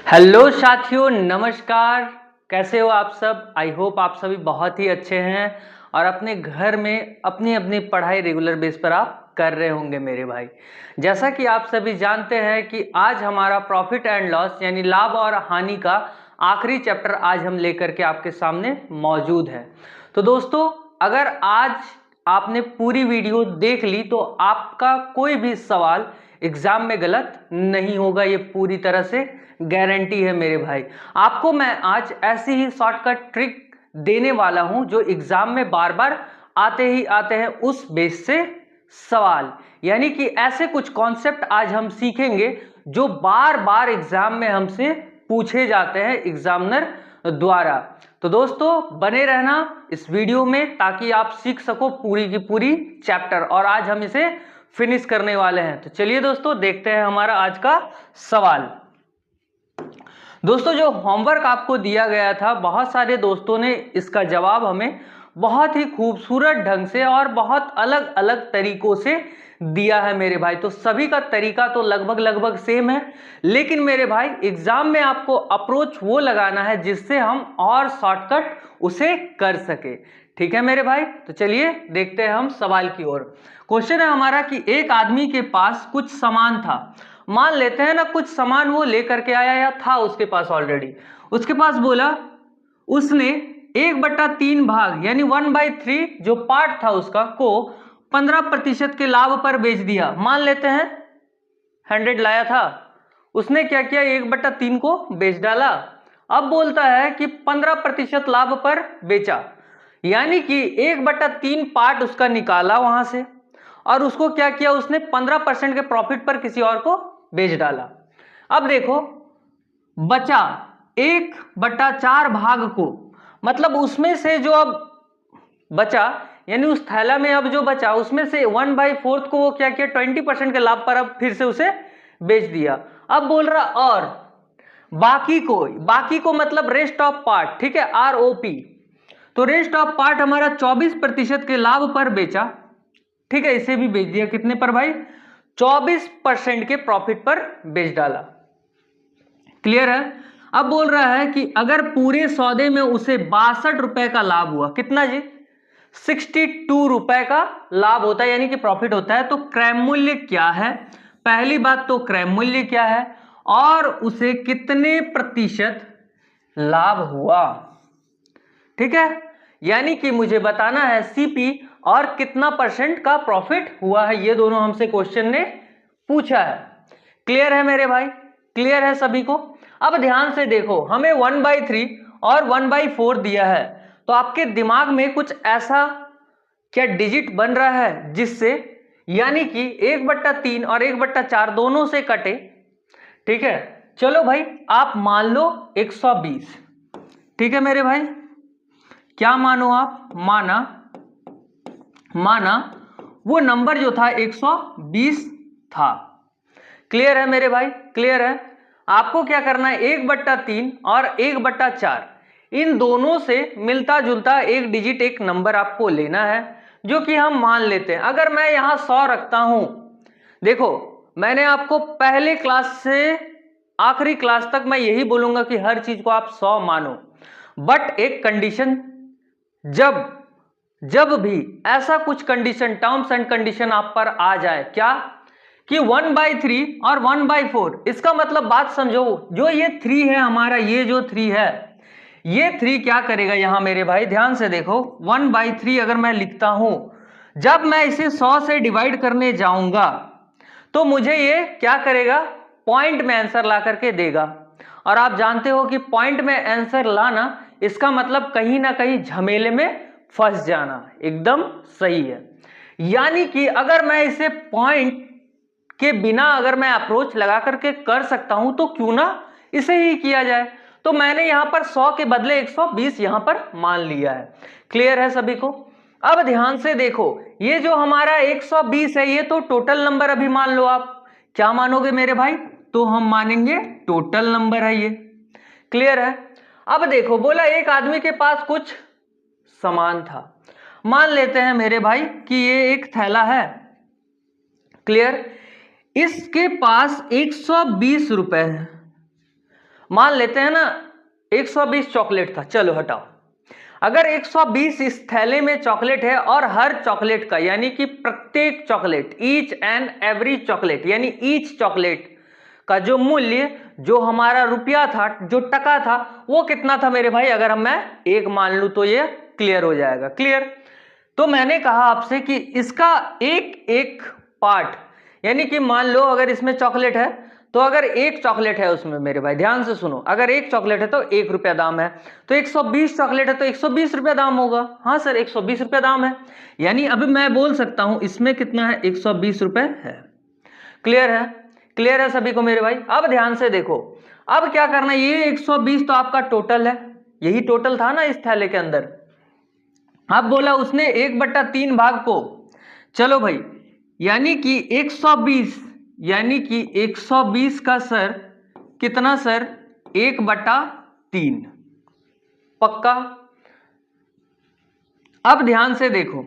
Hello साथियों, नमस्कार। कैसे हो आप सब? आई होप आप सभी बहुत ही अच्छे हैं और अपने घर में अपनी अपनी पढ़ाई रेगुलर बेस पर आप कर रहे होंगे मेरे भाई। जैसा कि आप सभी जानते हैं कि आज हमारा प्रॉफिट एंड लॉस यानी लाभ और हानि का आखिरी चैप्टर आज हम लेकर के आपके सामने मौजूद है। तो दोस्तों, अगर आज आपने पूरी वीडियो देख ली तो आपका कोई भी सवाल एग्जाम में गलत नहीं होगा, ये पूरी तरह से गारंटी है मेरे भाई। आपको मैं आज ऐसी ही शॉर्टकट ट्रिक देने वाला हूं जो एग्जाम में बार बार आते ही आते हैं उस बेस से सवाल, यानी कि ऐसे कुछ कॉन्सेप्ट आज हम सीखेंगे जो बार बार एग्जाम में हमसे पूछे जाते हैं एग्जामिनर द्वारा। तो दोस्तों, बने रहना इस वीडियो में ताकि आप सीख सको पूरी की पूरी चैप्टर, और आज हम इसे फिनिश करने वाले हैं। तो चलिए दोस्तों, देखते हैं हमारा आज का सवाल। दोस्तों, जो होमवर्क आपको दिया गया था, बहुत सारे दोस्तों ने इसका जवाब हमें बहुत ही खूबसूरत ढंग से और बहुत अलग अलग तरीकों से दिया है मेरे भाई। तो सभी का तरीका तो लगभग लगभग सेम है, लेकिन मेरे भाई एग्जाम में आपको अप्रोच वो लगाना है जिससे हम और शॉर्टकट उसे कर सके। ठीक है मेरे भाई, तो चलिए देखते हैं हम सवाल की ओर। क्वेश्चन है हमारा कि एक आदमी के पास कुछ सामान था। मान लेते हैं ना, कुछ सामान वो लेकर के आया या था उसके पास ऑलरेडी। उसके पास बोला, उसने 1/3 भाग यानी 1/3 जो पार्ट था उसका को 15% के लाभ पर बेच दिया। मान लेते हैं 100 लाया था, उसने क्या किया, 1/3 को बेच डाला। अब बोलता है कि 15% लाभ पर बेचा, यानी कि 1/3 पार्ट उसका निकाला वहां से और उसको क्या किया, उसने 15% के प्रॉफिट पर किसी और को बेच डाला। अब देखो, बचा 1/4 भाग को, मतलब उसमें से जो अब बचा, यानी उस थैला में अब जो बचा उसमें से 1/4 को वो क्या किया, 20% के लाभ पर अब फिर से उसे बेच दिया। अब बोल रहा और बाकी को मतलब रेस्ट ऑफ पार्ट, ठीक है, ROP। तो रेस्ट ऑफ पार्ट हमारा 24% के लाभ पर बेचा, ठीक है, इसे भी बेच दिया कितने पर भाई, 24% के प्रॉफिट पर बेच डाला। क्लियर है? अब बोल रहा है कि अगर पूरे सौदे में उसे 62 रुपए का लाभ हुआ, कितना जी, 62 रुपए का लाभ होता है, यानी कि प्रॉफिट होता है। तो क्रय मूल्य क्या है, पहली बात तो क्रय मूल्य क्या है और उसे कितने प्रतिशत लाभ हुआ, ठीक है, यानी कि मुझे बताना है CP और कितना परसेंट का प्रॉफिट हुआ है, ये दोनों हमसे क्वेश्चन ने पूछा है। क्लियर है मेरे भाई? क्लियर है सभी को? अब ध्यान से देखो, हमें 1/3 और 1/4 दिया है, तो आपके दिमाग में कुछ ऐसा क्या डिजिट बन रहा है जिससे, यानी कि 1/3 और 1/4 दोनों से कटे, ठीक है। चलो भाई, आप मान लो 120, ठीक है मेरे भाई, क्या मानो आप, माना वो नंबर जो था 120 था। क्लियर है मेरे भाई? क्लियर है? आपको क्या करना है, 1/3 और 1/4 इन दोनों से मिलता जुलता एक डिजिट, एक नंबर आपको लेना है, जो कि हम मान लेते हैं। अगर मैं यहां 100 रखता हूं, देखो मैंने आपको पहले क्लास से आखिरी क्लास तक मैं यही बोलूंगा कि हर चीज को आप 100 मानो, बट एक कंडीशन, जब भी ऐसा कुछ कंडीशन, टर्म्स एंड कंडीशन आप पर आ जाए, क्या कि 1/3 और 1/4, इसका मतलब बात समझो, जो ये 3 है हमारा, ये जो 3 है, ये 3 क्या करेगा यहां मेरे भाई, ध्यान से देखो, 1/3 अगर मैं लिखता हूं, जब मैं इसे 100 से डिवाइड करने जाऊंगा तो मुझे ये क्या करेगा, पॉइंट में आंसर ला करके देगा। और आप जानते हो कि पॉइंट में आंसर लाना, इसका मतलब कहीं ना कहीं झमेले में फंस जाना, एकदम सही है। यानी कि अगर मैं इसे पॉइंट के बिना अगर मैं अप्रोच लगा करके कर सकता हूं तो क्यों ना इसे ही किया जाए। तो मैंने यहां पर 100 के बदले 120 यहां पर मान लिया है। क्लियर है सभी को? अब ध्यान से देखो, ये जो हमारा 120 है, ये तो टोटल नंबर अभी मान लो आप, क्या मानोगे मेरे भाई, तो हम मानेंगे टोटल नंबर है ये। क्लियर है? अब देखो, बोला एक आदमी के पास कुछ सामान था। मान लेते हैं मेरे भाई कि ये एक थैला है। क्लियर? इसके पास 120 रुपए है। मान लेते हैं ना 120 चॉकलेट था, चलो हटाओ। अगर 120 इस थैले में चॉकलेट है और हर चॉकलेट का यानी कि प्रत्येक chocolate, each and every chocolate यानी ईच चॉकलेट का जो मूल्य, जो हमारा रुपया था, जो टका था, वो कितना था मेरे भाई? अगर मैं एक मान लूं तो ये क्लियर हो जाएगा। क्लियर? तो मैंने कहा आपसे कि इसका एक एक पार्ट, यानी कि मान लो अगर इसमें चॉकलेट है तो अगर एक चॉकलेट है उसमें मेरे भाई, ध्यान से सुनो, अगर एक चॉकलेट है तो 1 रुपया दाम है, तो 120 चॉकलेट है तो 120 रुपया दाम होगा। हाँ सर, 120 रुपया दाम है, यानी अभी मैं बोल सकता हूं इसमें कितना है? 120 रुपए है। क्लियर है? क्लियर है सभी को मेरे भाई? अब ध्यान से देखो, अब क्या करना है, ये 120 तो आपका टोटल है, यही टोटल था ना इस थैले के अंदर। अब बोला उसने 1/3 भाग को, चलो भाई, यानी कि 120, यानी कि 120 का सर कितना सर? 1/3, पक्का? अब ध्यान से देखो,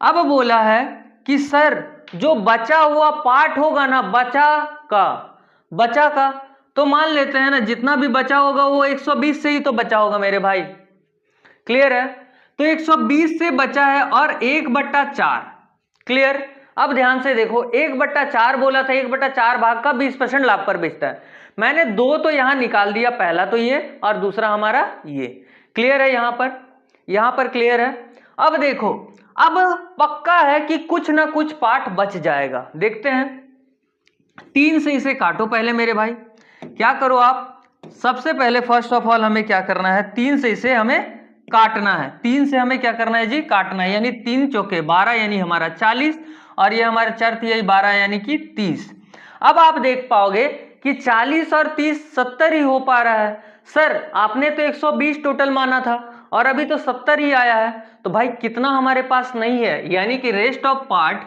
अब बोला है कि सर जो बचा हुआ पार्ट होगा ना, बचा का, तो मान लेते हैं ना जितना भी बचा होगा वो 120 से ही तो बचा होगा मेरे भाई। क्लियर है? तो 120 से बचा है और 1/4। क्लियर? अब ध्यान से देखो, 1/4 बोला था, 1/4 भाग का 20% लाभ पर बेचता है। मैंने दो तो यहां निकाल दिया, पहला तो ये और दूसरा हमारा ये। क्लियर है? यहां पर क्लियर है? अब देखो, अब पक्का है कि कुछ ना कुछ पार्ट बच जाएगा। देखते हैं, 3 से इसे काटो पहले मेरे भाई। क्या करो आप? सबसे पहले फर्स्ट ऑफ ऑल हमें क्या करना है? 3 से इसे हमें काटना है। 3 से हमें क्या करना है जी? काटना है, यानी 3 चौके 12 यानी हमारा 40, और ये हमारे चर थी यही 12 यानी कि 30। अब आप देख पाओगे कि 40 और 30 70 ही हो पा रहा है। सर आपने तो 120 टोटल माना था और अभी तो 70 ही आया है, तो भाई कितना हमारे पास नहीं है, यानी कि रेस्ट ऑफ पार्ट,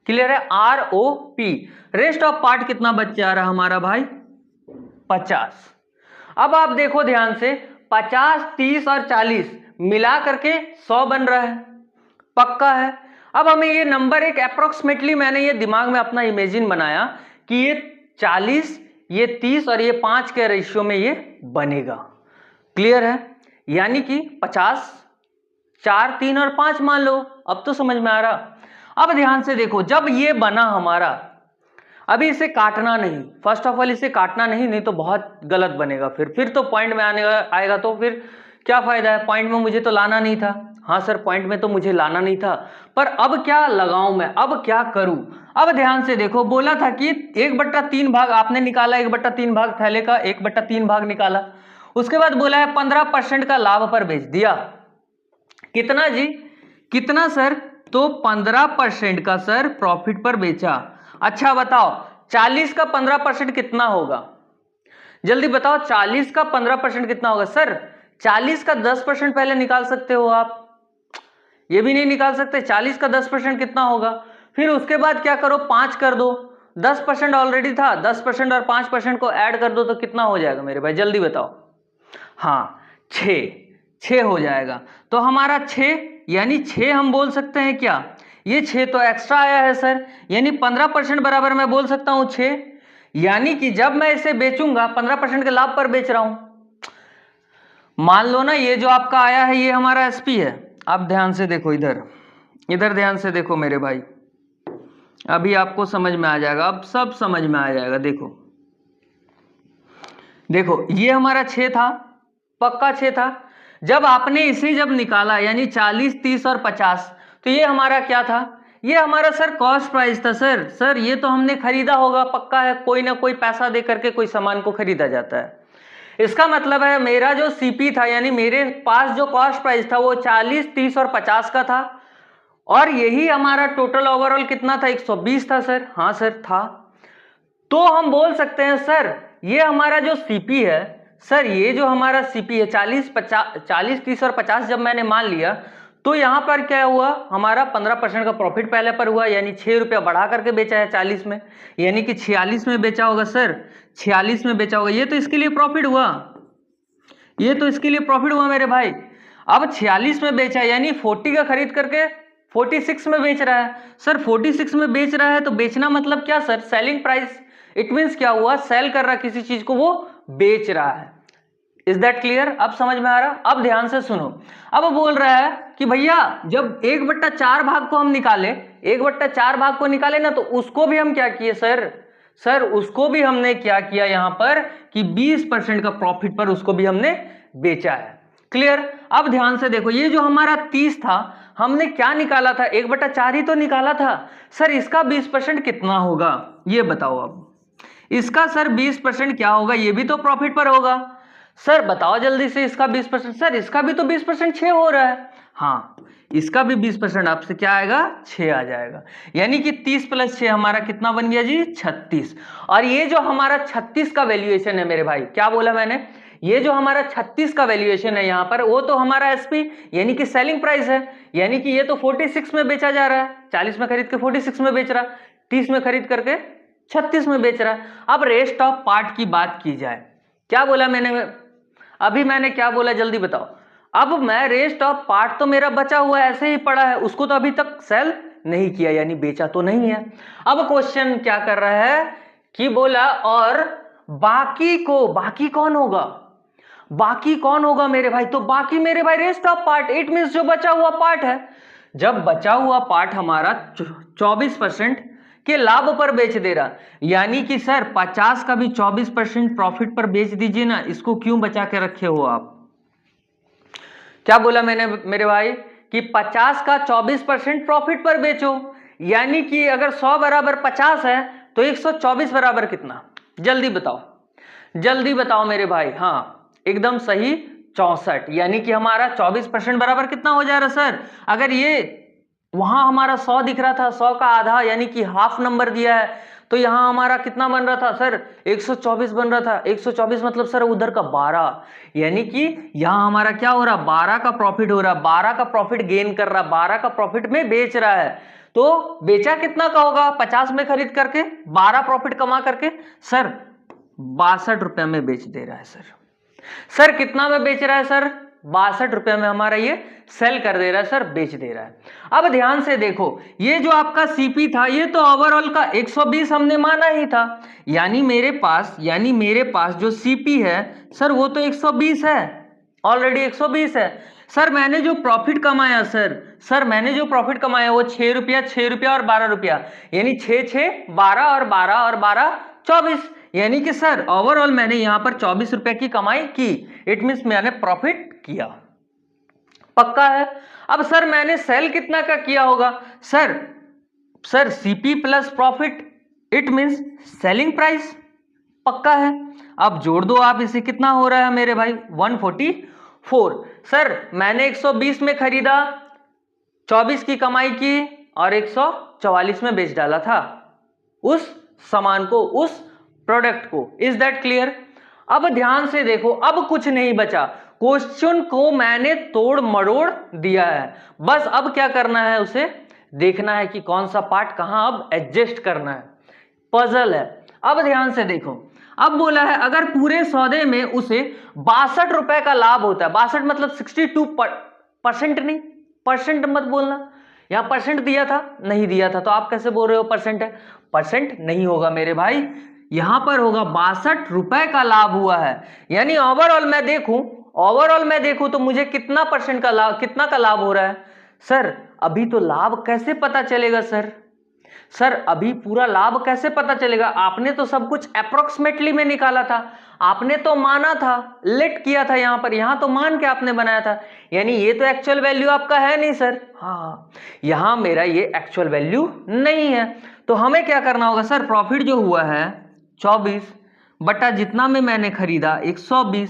क्लियर है? ROP, रेस्ट ऑफ पार्ट कितना बच जा रहा हमारा भाई? 50। अब आप देखो ध्यान से, 50, 30 और 40 मिला करके 100 बन रहा है, पक्का है? अब हमें ये नंबर एक अप्रोक्सीमेटली, मैंने ये दिमाग में अपना इमेजिन बनाया कि ये 40, ये 30 और ये 5 के रेशियो में ये बनेगा। क्लियर है? यानी कि 50, 4, 3 और 5 मान लो। अब तो समझ में आ रहा? अब ध्यान से देखो, जब ये बना हमारा, अभी इसे काटना नहीं, फर्स्ट ऑफ ऑल इसे काटना नहीं तो बहुत गलत बनेगा, फिर तो पॉइंट में आएगा तो फिर क्या फायदा है? पॉइंट में मुझे तो लाना नहीं था। हाँ सर, पॉइंट में तो मुझे लाना नहीं था, पर अब क्या लगाऊं मैं, अब क्या करूं? अब ध्यान से देखो, बोला था कि 1/3 भाग आपने निकाला, 1/3 भाग थैले का 1/3 भाग निकाला, उसके बाद बोला है 15% का लाभ पर बेच दिया। कितना जी? कितना सर? तो 15% का सर प्रॉफिट पर बेचा। अच्छा बताओ, 40 का 15% कितना होगा? जल्दी बताओ, 40 का 15% कितना होगा? सर 40 का 10% पहले निकाल सकते हो आप, ये भी नहीं निकाल सकते? 40 का 10% कितना होगा? फिर उसके बाद क्या करो, 5 कर दो, 10% ऑलरेडी था, 10% और 5% को ऐड कर दो तो कितना हो जाएगा मेरे भाई? जल्दी बताओ। हाँ, 6 हो जाएगा। तो हमारा 6, यानी 6 हम बोल सकते हैं क्या? ये 6 तो एक्स्ट्रा आया है सर, यानी 15% बराबर मैं बोल सकता हूं 6, यानी कि जब मैं इसे बेचूंगा 15% के लाभ पर बेच रहा हूं। मान लो ना ये जो आपका आया है ये हमारा SP है। अब ध्यान से देखो, इधर ध्यान से देखो मेरे भाई, अभी आपको समझ में आ जाएगा, अब सब समझ में आ जाएगा। देखो ये हमारा 6 था, पक्का 6 था। जब आपने इसे जब निकाला यानी 40, 30 और 50, तो ये हमारा क्या था? ये हमारा सर कॉस्ट प्राइस था। सर ये तो हमने खरीदा होगा, पक्का है, कोई ना कोई पैसा दे करके कोई सामान को खरीदा जाता है। इसका मतलब है मेरा जो CP था, यानी मेरे पास जो कॉस्ट प्राइस था वो 40, 30 और 50 का था, और यही हमारा टोटल ओवरऑल कितना था? 120 था सर। हाँ सर था। तो हम बोल सकते हैं सर ये हमारा जो CP है, सर ये जो हमारा CP है 40, 30 और 50 जब मैंने मान लिया, तो यहां पर क्या हुआ? हमारा 15% का प्रॉफिट पहले पर हुआ, यानी 6 रुपया बढ़ा करके बेचा है 40 में, यानी कि 46 में बेचा होगा सर, 46 में बेचा होगा। ये तो इसके लिए प्रॉफिट हुआ, ये तो इसके लिए प्रॉफिट हुआ मेरे भाई। अब 46 में बेचा, यानी 40 का खरीद करके 46 में बेच रहा है। सर 46 में बेच रहा है तो बेचना मतलब क्या sir? Selling price, it means क्या हुआ, सेल कर रहा किसी चीज को, वो बेच रहा है। Is that clear? अब समझ में आ रहा? अब ध्यान से सुनो। अब बोल रहा है कि भैया जब 1/4 भाग को हम निकाले, 1/4 भाग को निकाले ना, तो उसको भी हम क्या किए सर उसको भी हमने क्या किया यहां पर कि 20% का प्रॉफिट पर उसको भी हमने बेचा है। क्लियर? अब ध्यान से देखो, ये जो हमारा 30 था, हमने क्या निकाला था, 1/4 ही तो निकाला था। सर इसका 20% कितना होगा ये बताओ। अब इसका सर 20% क्या होगा, ये भी तो प्रॉफिट पर होगा। सर बताओ जल्दी से, इसका 20%। सर इसका भी तो 20% 6 हो रहा है। हाँ, इसका भी 20% आपसे क्या आएगा, 6 आ जाएगा। यानी कि 30 + 6 हमारा कितना बन गया जी, 36। और ये जो हमारा 36 का वैल्यूएशन है मेरे भाई, क्या बोला मैंने, ये जो हमारा 36 का वैल्यूएशन है यहां पर, वो तो हमारा एसपी यानी कि सेलिंग प्राइस है। यानी कि ये तो 46 में बेचा जा रहा है, 40 में खरीद के 46 में बेच रहा, 30 में खरीद करके 36 में बेच रहा है। अब रेस्ट ऑफ पार्ट की बात की जाए, क्या बोला मैंने क्या बोला जल्दी बताओ। अब मैं रेस्ट ऑफ पार्ट तो मेरा बचा हुआ है, ऐसे ही पड़ा है, उसको तो अभी तक सेल नहीं किया, यानी बेचा तो नहीं है। अब क्वेश्चन क्या कर रहा है कि बोला और बाकी कौन होगा, बाकी कौन होगा मेरे भाई, तो बाकी मेरे भाई rest of part, it means जो बचा हुआ पार्ट है। जब बचा हुआ पार्ट हमारा 24% के लाभ पर बेच दे रहा, यानी कि सर 50 का भी 24% प्रॉफिट पर बेच दीजिए ना, इसको क्यों बचा के रखे हो आप। क्या बोला मैंने मेरे भाई कि 50 का 24% प्रॉफिट पर बेचो, यानी कि अगर 100 बराबर 50 है तो 124 बराबर कितना, जल्दी बताओ मेरे भाई। हाँ एकदम सही, 64। यानी कि हमारा 24% बराबर कितना हो जा रहा सर, अगर ये वहां हमारा 100 दिख रहा था, 100 का आधा यानी कि हाफ नंबर दिया है, तो यहां हमारा कितना बन रहा था सर, 124 बन रहा था। 124 मतलब सर उधर का 12, यानी कि यहां हमारा क्या हो रहा, 12 का प्रॉफिट हो रहा, 12 का प्रॉफिट गेन कर रहा, 12 का प्रॉफिट में बेच रहा है। तो बेचा कितना का होगा, 50 में खरीद करके 12 प्रॉफिट कमा करके सर 62 रुपए में बेच दे रहा है। सर कितना में बेच रहा है सर, 62 रुपए में हमारा ये सेल कर दे रहा है सर, बेच दे रहा है। अब ध्यान से देखो, ये जो आपका सीपी था, ये तो ओवरऑल का 120 हमने माना ही था, यानी मेरे पास जो सीपी है सर वो तो 120 है, ऑलरेडी 120 है। सर मैंने जो प्रॉफिट कमाया मैंने जो प्रॉफिट कमाया वो 6 रुपया, 6 रुपया और 12 रुपया, यानी 6 6 12 और 12 और 12 24, यानी कि सर ओवरऑल मैंने यहां पर 24 रुपए की कमाई की, इट मींस मैंने प्रॉफिट किया। पक्का है? अब सर मैंने सेल कितना का किया होगा, sir CP plus profit, it means selling price. पक्का है? अब जोड़ दो आप इसे, कितना हो रहा है मेरे भाई, 144। सर मैंने 120 में खरीदा, 24 की कमाई की और 144 में बेच डाला था उस सामान को, उस प्रोडक्ट को। Is that clear? अब ध्यान से देखो, अब कुछ नहीं बचा, क्वेश्चन को मैंने तोड़ मरोड़ दिया है, बस अब क्या करना है, उसे देखना है कि कौन सा पार्ट कहां अब एडजस्ट करना है, पजल है। अब ध्यान से देखो, अब बोला है अगर पूरे सौदे में उसे 62 रुपए का लाभ होता है, 62 मतलब 62%, नहीं परसेंट मत बोलना, यहां परसेंट दिया था, नहीं दिया था, तो आप कैसे बोल रहे हो परसेंट है, परसेंट नहीं होगा मेरे भाई, यहां पर होगा 62 रुपए का लाभ हुआ है। यानी ओवरऑल मैं देखूं तो मुझे कितना परसेंट का लाभ, कितना का लाभ हो रहा है। सर अभी तो लाभ कैसे पता चलेगा सर अभी पूरा लाभ कैसे पता चलेगा, आपने तो सब कुछ अप्रोक्सीमेटली में निकाला था, आपने तो माना था, लेट किया था, यहां तो मान के आपने बनाया था, यानी ये तो एक्चुअल वैल्यू आपका है नहीं सर। हाँ, यहां मेरा ये एक्चुअल वैल्यू नहीं है, तो हमें क्या करना होगा सर, प्रॉफिट जो हुआ है 24 बटा जितना में मैंने खरीदा 120,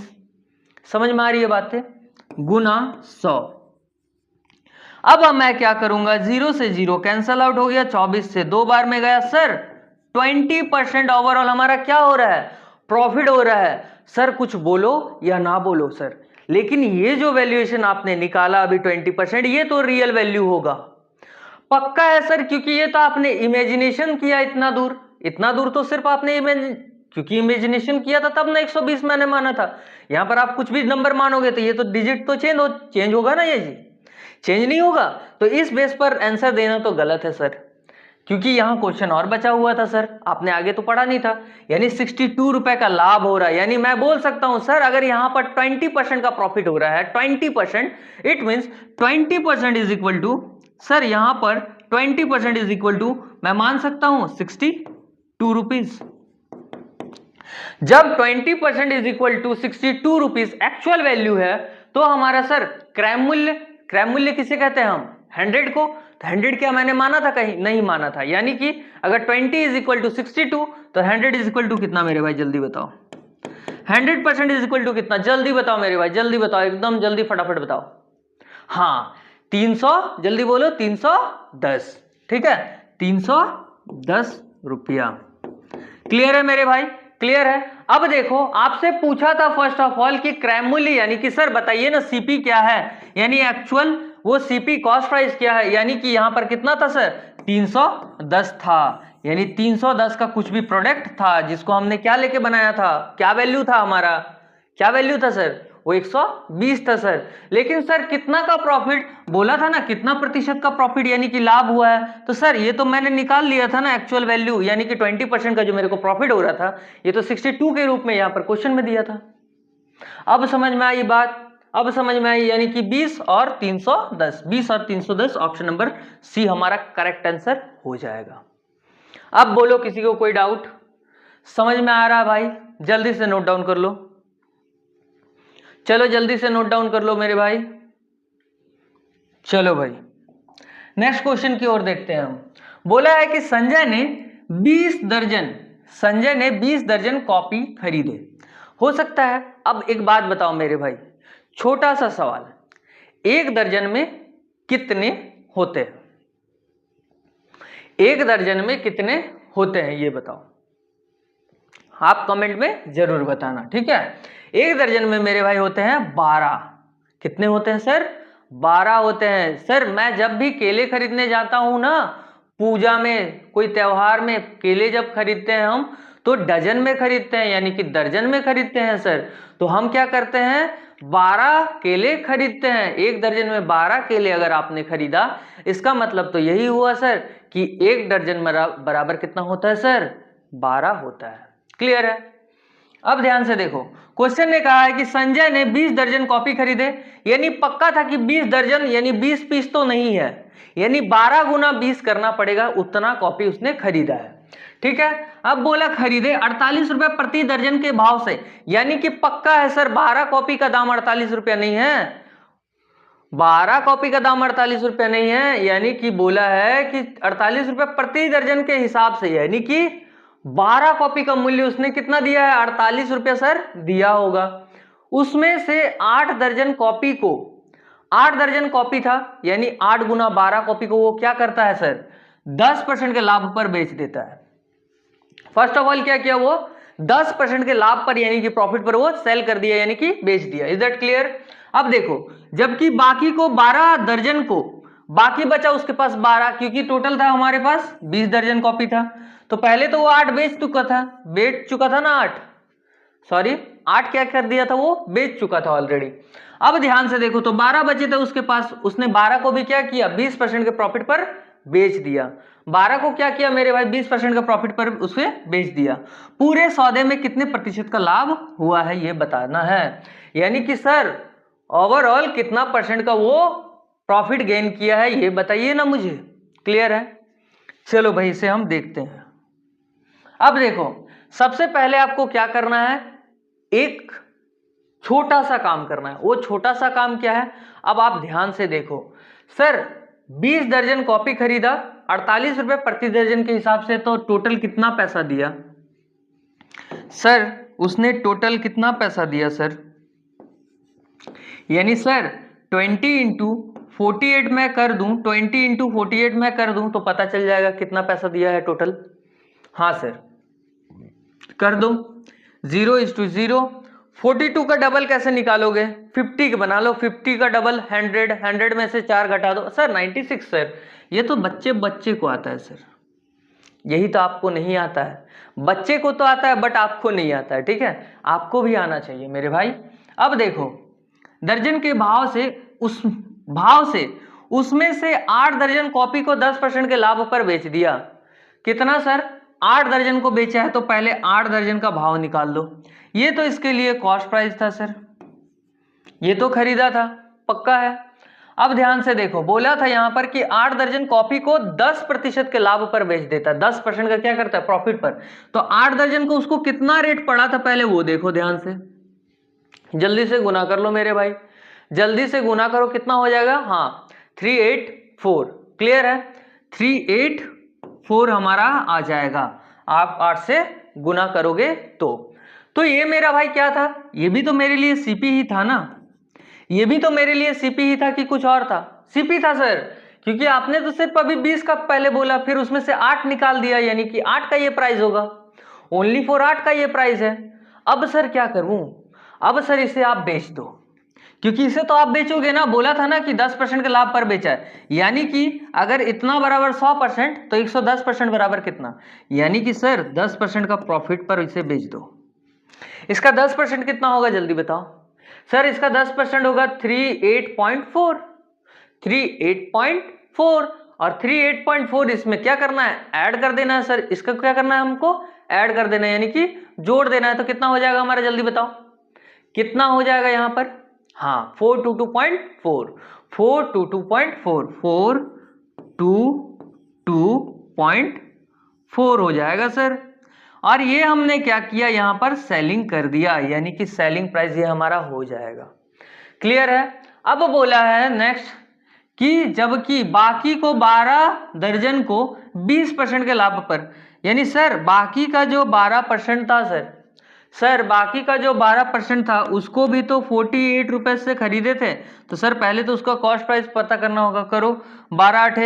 समझ में आ रही है बातें, गुना 100। अब मैं क्या करूंगा, 0 से 0 कैंसल आउट हो गया, 24 से 2 बार में गया, सर 20% ओवरऑल हमारा क्या हो रहा है, प्रॉफिट हो रहा है। सर कुछ बोलो या ना बोलो सर, लेकिन ये जो वैल्यूएशन आपने निकाला अभी 20%, ये तो रियल वैल्यू होगा। पक्का है सर, क्योंकि ये तो आपने इमेजिनेशन किया, इतना दूर तो सिर्फ आपने क्योंकि इमेजिनेशन किया था तब ना 120 मैंने माना था। यहां पर आप कुछ भी नंबर मानोगे तो ये तो डिजिट तो चेंज होगा ना, ये जी चेंज नहीं होगा, तो इस बेस पर आंसर देना तो गलत है सर, क्योंकि यहाँ क्वेश्चन और बचा हुआ था सर, आपने आगे तो पढ़ा नहीं था। यानी 62 रुपए का लाभ हो रहा है, यानी मैं बोल सकता हूं सर अगर यहाँ पर 20% का प्रॉफिट हो रहा है, 20%, it means 20% is equal to, sir यहाँ पर 20% इज इक्वल टू, मैं मान सकता हूं 62 रुपीज। जब 20% is equal to 62 rupees actual value है, तो हमारा सर क्रय मूल्य किसे कहते हैं हम? 100 को। तो 100 क्या मैंने माना था? कहीं नहीं माना था। यानी कि अगर 20 इज इक्वल टू 62 तो 100 इज इक्वल टू कितना मेरे भाई? जल्दी बताओ। 100% इज इक्वल टू कितना? जल्दी बताओ मेरे भाई, जल्दी बताओ, एकदम जल्दी फटाफट बताओ। हाँ 300, जल्दी बोलो, 310। ठीक है, 310 रुपया। क्लियर है मेरे भाई? क्लियर है। अब देखो आपसे पूछा था फर्स्ट ऑफ ऑल कि क्रय मूल्य, यानी कि सर बताइए ना सीपी क्या है, यानी एक्चुअल वो सीपी कॉस्ट प्राइस क्या है, यानी कि यहां पर कितना था सर? 310 था। यानी 310 का कुछ भी प्रोडक्ट था जिसको हमने क्या लेके बनाया था, क्या वैल्यू था हमारा, क्या वैल्यू था सर? वो 120 था सर। लेकिन सर कितना का प्रॉफिट बोला था ना, कितना प्रतिशत का प्रॉफिट यानी कि लाभ हुआ है? तो सर ये तो मैंने निकाल लिया था ना एक्चुअल वैल्यू, यानी कि 20% का जो मेरे को प्रॉफिट हो रहा था, ये तो 62 के रूप में यहां पर क्वेश्चन में दिया था। अब समझ में आई बात? अब समझ में आई, यानी कि 20 और 310, 20 और 310 ऑप्शन नंबर सी हमारा करेक्ट आंसर हो जाएगा। अब बोलो किसी को कोई डाउट? समझ में आ रहा है भाई? जल्दी से नोट डाउन कर लो, चलो जल्दी से नोट डाउन कर लो मेरे भाई। चलो भाई नेक्स्ट क्वेश्चन की ओर देखते हैं हम। बोला है कि संजय ने 20 दर्जन कॉपी खरीदे। हो सकता है, अब एक बात बताओ मेरे भाई, छोटा सा सवाल, 1 दर्जन में कितने होते हैं? 1 दर्जन में कितने होते हैं ये बताओ, आप कमेंट में जरूर बताना। ठीक है, 1 दर्जन में मेरे भाई होते हैं 12। कितने होते हैं सर? 12 होते हैं। सर मैं जब भी केले खरीदने जाता हूं ना, पूजा में, कोई त्योहार में केले जब खरीदते हैं हम, तो डजन में खरीदते हैं, यानी कि दर्जन में खरीदते हैं सर। तो हम क्या करते हैं? 12 केले खरीदते हैं। 1 दर्जन में 12 केले अगर आपने खरीदा, इसका मतलब तो यही हुआ सर कि 1 दर्जन बराबर कितना होता है सर? 12 होता है। क्लियर है? अब ध्यान से देखो, क्वेश्चन ने कहा है कि संजय ने 20 दर्जन कॉपी खरीदे, यानी पक्का था कि 20 दर्जन यानी 20 पीस तो नहीं है, यानी 12 गुना 20 करना पड़ेगा, उतना कॉपी उसने खरीदा है। ठीक है, अब बोला खरीदे 48 रुपए प्रति दर्जन के भाव से, यानी कि पक्का है सर 12 कॉपी का दाम 48 रुपया नहीं है, 12 कॉपी का दाम 48 रुपया नहीं है, यानी कि बोला है कि 48 रुपए प्रति दर्जन के हिसाब से, यानी कि 12 कॉपी का मूल्य उसने कितना दिया है? 48 रुपया सर दिया होगा। उसमें से 8 दर्जन कॉपी को, 8 दर्जन कॉपी था, यानी 8 गुना 12 कॉपी को वो क्या करता है सर? 10% के लाभ पर बेच देता है। फर्स्ट ऑफ ऑल क्या किया वो? 10% के लाभ पर यानी कि प्रॉफिट पर वो सेल कर दिया, यानी कि बेच दिया। Is that clear? अब देखो, जबकि बाकी को 12 दर्जन को, बाकी बचा उसके पास 12, क्योंकि टोटल था हमारे पास 20 दर्जन कॉपी था, तो पहले तो वो 8 बेच चुका था ना 8, सॉरी 8 क्या कर दिया था? वो बेच चुका था ऑलरेडी। अब ध्यान से देखो, तो 12 बचे थे उसके पास, उसने 12 को भी क्या किया? 20% के प्रॉफिट पर बेच दिया। 12 को क्या किया मेरे भाई? 20% का प्रॉफिट पर उसे बेच दिया। पूरे सौदे में कितने प्रतिशत का लाभ हुआ है ये बताना है, यानी कि सर ओवरऑल कितना परसेंट का वो प्रॉफिट गेन किया है ये बताइए ना मुझे। क्लियर है? चलो भाई इसे हम देखते हैं। अब देखो, सबसे पहले आपको क्या करना है? एक छोटा सा काम करना है। वो छोटा सा काम क्या है? अब आप ध्यान से देखो, सर 20 दर्जन कॉपी खरीदा, 48 रुपए प्रति दर्जन के हिसाब से, तो टोटल कितना पैसा दिया सर? उसने टोटल कितना पैसा दिया सर? यानी सर 20 इंटू 48 में कर दूं, 20 इंटू 48 में कर दूं तो पता चल जाएगा कितना पैसा दिया है टोटल। हाँ सर कर दो, 0:0। 42 का डबल कैसे निकालोगे? 50 का बना लो, 50 का डबल 100, 100 में से 4 घटा दो सर 96 सर। ये तो बच्चे को आता है सर, यही तो आपको नहीं आता है। बच्चे को तो आता है बट आपको नहीं आता है। ठीक है, आपको भी आना चाहिए मेरे भाई। अब देखो, दर्जन के भाव से, उसमें से 8 दर्जन कॉपी को 10% के लाभ पर बेच दिया, कितना सर? 8 दर्जन को बेचा है तो पहले 8 दर्जन का भाव निकाल लो। ये तो इसके लिए कॉस्ट प्राइस था सर, ये तो खरीदा था, पक्का है। अब ध्यान से देखो, बोला था यहां पर कि 8 दर्जन कॉपी को 10% के लाभ पर बेच देता है, 10% का क्या करता है? प्रॉफिट पर। तो 8 दर्जन को उसको कितना रेट पड़ा था पहले वो देखो ध्यान से, जल्दी से गुना कर लो मेरे भाई, जल्दी से गुना करो, कितना हो जाएगा? हाँ 384, क्लियर है? 384 हमारा आ जाएगा, आप 8 से गुना करोगे तो ये मेरा भाई क्या था? ये भी तो मेरे लिए सीपी ही था ना, ये भी तो मेरे लिए सीपी ही था कि कुछ और था? सीपी था सर, क्योंकि आपने तो सिर्फ अभी 20 का पहले बोला, फिर उसमें से 8 निकाल दिया, यानी कि 8 का ये प्राइस होगा, ओनली फॉर 8 का ये प्राइस है। अब सर क्या करूं? अब सर इसे आप बेच दो, क्योंकि इसे तो आप बेचोगे ना, बोला था ना कि 10% के लाभ पर बेचा है, यानी कि अगर इतना बराबर 100% तो 110% बराबर कितना? यानी कि सर 10% का प्रॉफिट पर इसे बेच दो। इसका 10% कितना होगा जल्दी बताओ सर? इसका 10% होगा 38.4, 38.4, और 38.4 इसमें क्या करना है? ऐड कर देना है सर, इसका क्या करना है? हमको ऐड कर देना है, यानी कि जोड़ देना है। तो कितना हो जाएगा हमारा? जल्दी बताओ कितना हो जाएगा यहां पर? हाँ 422.4, 422.4, 422.4 हो जाएगा सर। और ये हमने क्या किया? यहां पर सेलिंग कर दिया, यानी कि सेलिंग प्राइस ये हमारा हो जाएगा, क्लियर है? अब बोला है नेक्स्ट कि जबकि बाकी को 12 दर्जन को 20% के लाभ पर, यानी सर बाकी का जो 12% था सर बाकी का जो 12% था उसको भी तो 48 रुपए से खरीदे थे, तो सर पहले तो उसका कॉस्ट प्राइस पता करना होगा। करो, 12 8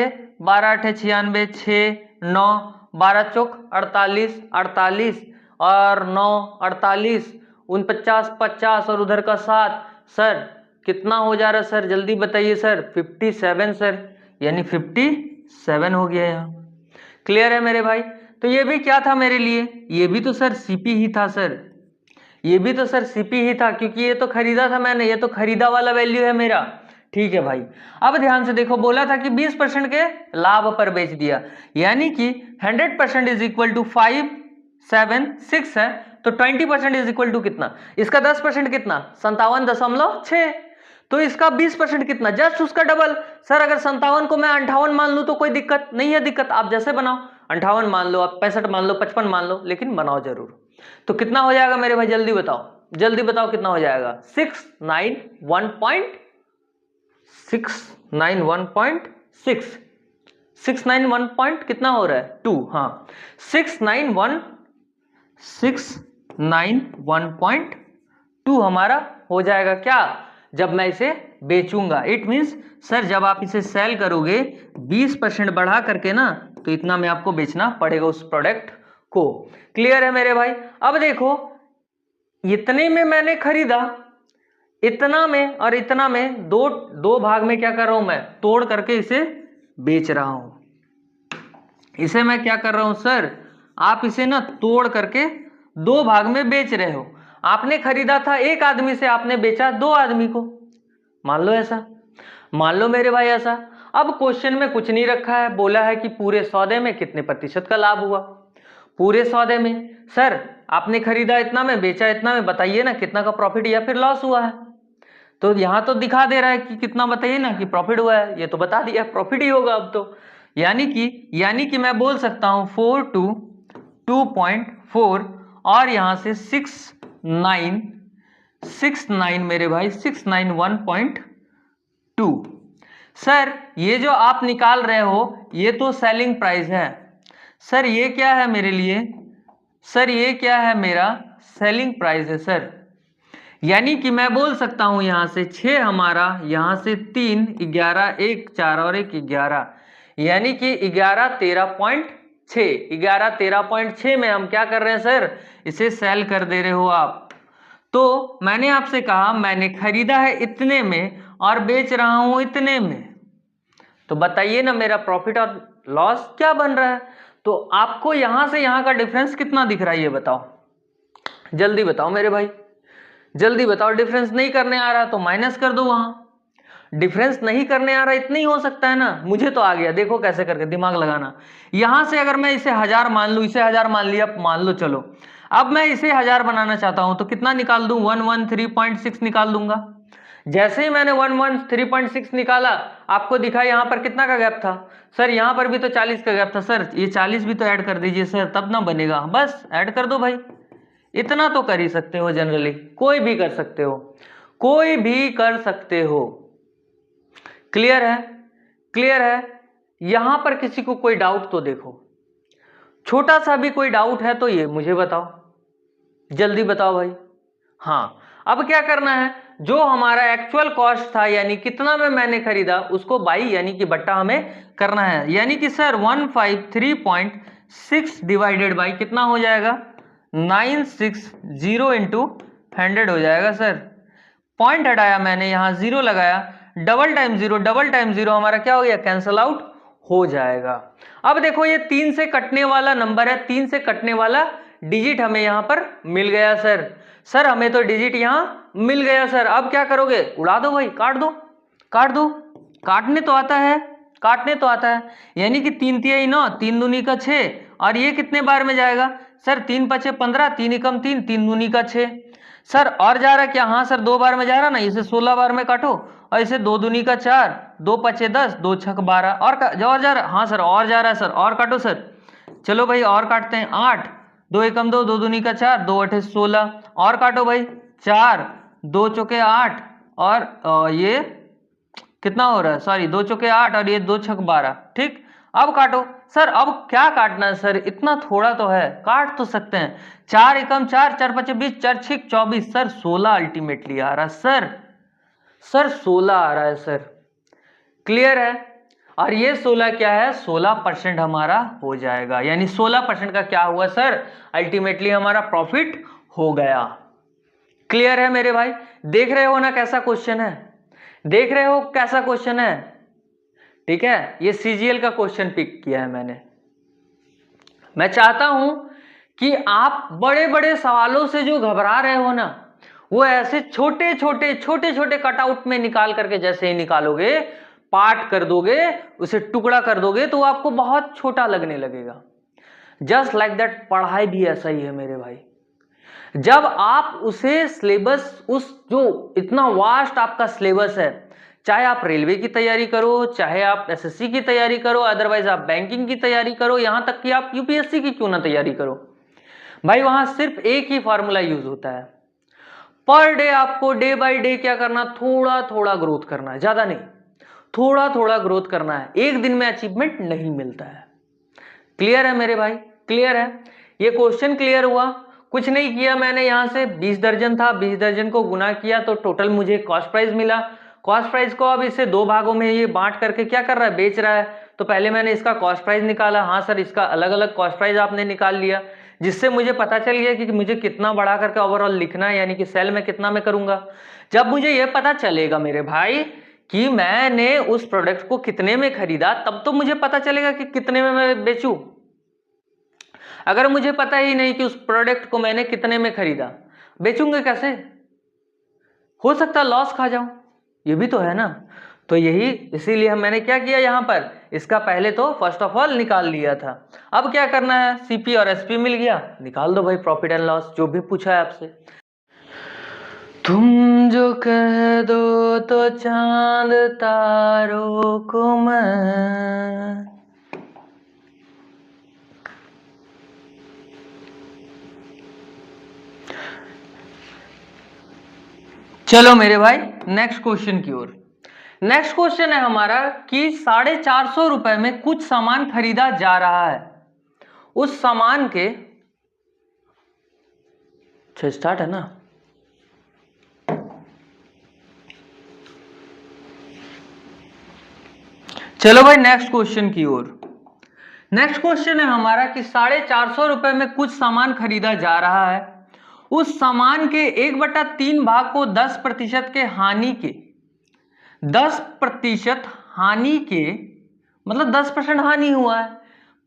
96, 6 9, 12 चौक 48, 48 और 9 48, 49 50 और उधर का 7, सर कितना हो जा रहा है सर? जल्दी बताइए सर। 57 सर, यानी 57 हो गया यहाँ, क्लियर है मेरे भाई? तो ये भी क्या था मेरे लिए? ये भी तो सर सीपी ही था सर, ये भी तो सर सीपी ही था, क्योंकि ये तो खरीदा था मैंने, ये तो खरीदा वाला वैल्यू है मेरा, ठीक है भाई। अब ध्यान से देखो, बोला था कि 20% के लाभ पर बेच दिया, यानी कि 100% इज इक्वल टू 576 है, तो 20% इज इक्वल टू कितना? इसका 10% कितना? 57.6, तो इसका 20% कितना? जस्ट उसका डबल। सर अगर 57 को मैं 58 मान लूं तो कोई दिक्कत नहीं है? दिक्कत आप जैसे बनाओ, 58 मान लो, आप 65 मान लो, 55 मान लो, लेकिन बनाओ जरूर। तो कितना हो जाएगा मेरे भाई? जल्दी बताओ, जल्दी बताओ कितना हो जाएगा? 691.6, 691 पॉइंट कितना हो रहा है? 2, हाँ 691.2 हमारा हो जाएगा क्या? जब मैं इसे बेचूंगा, इट मीन्स सर जब आप इसे सेल करोगे 20% बढ़ा करके ना, तो इतना में आपको बेचना पड़ेगा उस प्रोडक्ट को, क्लियर है मेरे भाई? अब देखो, इतने में मैंने खरीदा, इतना में और इतना में, दो भाग में क्या कर रहा हूं मैं? तोड़ करके इसे बेच रहा हूं। इसे मैं क्या कर रहा हूं सर? आप इसे ना तोड़ करके 2 भाग में बेच रहे हो। आपने खरीदा था 1 आदमी से, आपने बेचा 2 आदमी को, मान लो ऐसा, मान लो मेरे भाई ऐसा। अब क्वेश्चन में कुछ नहीं रखा है, बोला है कि पूरे सौदे में कितने प्रतिशत का लाभ हुआ? पूरे सौदे में सर आपने खरीदा इतना में, बेचा इतना में, बताइए ना कितना का प्रॉफिट या फिर लॉस हुआ है? तो यहां तो दिखा दे रहा है कि कितना, बताइए ना कि प्रॉफिट हुआ है, ये तो बता दिया प्रॉफिट ही होगा अब तो। यानी कि मैं बोल सकता हूं 422.4 और यहां से 69 मेरे भाई 691.2। सर ये जो आप निकाल रहे हो ये तो सेलिंग प्राइस है सर, ये क्या है मेरे लिए? सर ये क्या है? मेरा सेलिंग प्राइस है सर। यानी कि मैं बोल सकता हूं यहां से 6 हमारा, यहां से 3, 11, 1 4 और 1 11, यानी कि 11 13.6, 11 13.6 में हम क्या कर रहे हैं सर? इसे सेल कर दे रहे हो आप। तो मैंने आपसे कहा मैंने खरीदा है इतने में और बेच रहा हूं इतने में, तो बताइए ना मेरा प्रॉफिट और लॉस क्या बन रहा है? तो आपको यहां से यहां का डिफरेंस कितना दिख रहा है ये बताओ, जल्दी बताओ मेरे भाई, जल्दी बताओ। डिफरेंस नहीं करने आ रहा तो माइनस कर दो वहां, डिफरेंस नहीं करने आ रहा, इतना ही हो सकता है ना। मुझे तो आ गया, देखो कैसे करके, दिमाग लगाना। यहां से अगर मैं इसे 1000 मान लूं, इसे 1000 मान लिया, मान लो चलो, अब मैं इसे 1000 बनाना चाहता हूं तो कितना निकाल दूं, 113.6 निकाल दूंगा। जैसे ही मैंने 113.6 निकाला, आपको दिखा यहां पर कितना का गैप था सर, यहां पर भी तो 40 का गैप था सर, ये 40 भी तो ऐड कर दीजिए सर, तब ना बनेगा। बस ऐड कर दो भाई, इतना तो कर ही सकते हो, जनरली कोई भी कर सकते हो, कोई भी कर सकते हो। क्लियर है, क्लियर है। यहां पर किसी को कोई डाउट तो देखो, छोटा सा भी कोई डाउट है तो ये मुझे बताओ, जल्दी बताओ भाई। हाँ, अब क्या करना है, जो हमारा एक्चुअल कॉस्ट था यानी कितना में मैंने खरीदा, उसको बाई यानी कि बट्टा हमें करना है। यानी कि सर 153.6 डिवाइडेड बाई कितना हो जाएगा, 960 इंटू 100 हो जाएगा सर। पॉइंट हटाया मैंने, यहां जीरो लगाया, डबल टाइम जीरो हमारा क्या हो गया, कैंसल आउट हो जाएगा। अब देखो ये 3 से कटने वाला नंबर है, 3 से कटने वाला डिजिट हमें यहां पर मिल गया सर। सर हमें तो डिजिट यहां मिल गया सर, अब क्या करोगे, उड़ा दो भाई, काट दो, काट दो, काटने तो आता है, काटने तो आता है। यानी कि 3 तिहाई 9, 3 दूनी का 6, और ये कितने बार में जाएगा सर, 3 पचे 15, 3 एकम 3, 3 दूनी का 6 सर। और जा रहा क्या, हाँ सर 2 बार में जा रहा ना, इसे 16 बार में काटो, और इसे 2 दूनी का 4, 2 पचे 10, 2 छक 12, और जा रहा, हाँ सर और जा रहा है सर, और काटो सर, चलो भाई और काटते हैं, 8, 2 एकम 2, 2 दूनी का 4, 2 अठे 16, और काटो भाई, 4, 2 चौके 8, और ये कितना हो रहा है, सॉरी 2 चौके 8, और ये 2 छक 12, ठीक। अब काटो सर, अब क्या काटना है सर, इतना थोड़ा तो है, काट तो सकते हैं, 4 एकम 4, 4 पचे 20, 4 छिक 24 सर, 16 अल्टीमेटली आ रहा है सर, सर 16 आ रहा है सर। क्लियर है। और ये 16 क्या है, 16% हमारा हो जाएगा, यानी 16% का क्या हुआ सर, अल्टीमेटली हमारा प्रॉफिट हो गया। क्लियर है मेरे भाई, देख रहे हो ना कैसा क्वेश्चन है, देख रहे हो कैसा क्वेश्चन है, ठीक है। ये सीजीएल का क्वेश्चन पिक किया है मैंने। मैं चाहता हूं कि आप बड़े बड़े सवालों से जो घबरा रहे हो ना, वो ऐसे छोटे छोटे कटआउट में निकाल करके, जैसे ही निकालोगे, पार्ट कर दोगे, उसे टुकड़ा कर दोगे, तो आपको बहुत छोटा लगने लगेगा। जस्ट लाइक दैट, पढ़ाई भी ऐसा ही है मेरे भाई। जब आप उसे सिलेबस, उस जो इतना वास्ट आपका सिलेबस है, चाहे आप रेलवे की तैयारी करो, चाहे आप एसएससी की तैयारी करो, अदरवाइज आप बैंकिंग की तैयारी करो, यहां तक कि आप यूपीएससी की क्यों ना तैयारी करो भाई, वहां सिर्फ एक ही फॉर्मूला यूज होता है। पर डे आपको डे बाय डे क्या करना, थोड़ा थोड़ा ग्रोथ करना है, ज्यादा नहीं, थोड़ा थोड़ा ग्रोथ करना है, एक दिन में अचीवमेंट नहीं मिलता है। क्लियर है मेरे भाई, क्लियर है। ये क्वेश्चन क्लियर हुआ। कुछ नहीं किया मैंने, यहां से 20 दर्जन था, 20 दर्जन को गुना किया तो टोटल मुझे कॉस्ट प्राइस मिला। कॉस्ट प्राइस को अब इसे 2 भागों में ये बांट करके क्या कर रहा है, बेच रहा है। तो पहले मैंने इसका कॉस्ट प्राइस निकाला, हाँ सर इसका अलग अलग कॉस्ट प्राइस आपने निकाल लिया, जिससे मुझे पता चल गया कि मुझे कितना बढ़ा करके ओवरऑल लिखना है, यानी कि सेल में कितना में करूंगा। जब मुझे यह पता चलेगा मेरे भाई कि मैंने उस प्रोडक्ट को कितने में खरीदा, तब तो मुझे पता चलेगा कि कितने में मैं बेचूं। अगर मुझे पता ही नहीं कि उस प्रोडक्ट को मैंने कितने में खरीदा, बेचूंगे कैसे, हो सकता है लॉस खा जाऊं, ये भी तो है ना। तो यही, इसीलिए मैंने क्या किया, यहां पर इसका पहले तो फर्स्ट ऑफ ऑल निकाल लिया था। अब क्या करना है, सीपी और एसपी मिल गया, निकाल दो भाई प्रॉफिट एंड लॉस, जो भी पूछा है आपसे। तुम जो कह दो तो चांद तारों को मैं, चलो मेरे भाई नेक्स्ट क्वेश्चन की ओर। नेक्स्ट क्वेश्चन है हमारा कि 450 रुपए में कुछ सामान खरीदा जा रहा है, उस सामान के, स्टार्ट है ना, चलो भाई नेक्स्ट क्वेश्चन की ओर। नेक्स्ट क्वेश्चन है हमारा कि 450 रुपए में कुछ सामान खरीदा जा रहा है, उस सामान के 1/3 भाग को 10% के हानि के, 10% हानि के, मतलब 10% हानि हुआ है,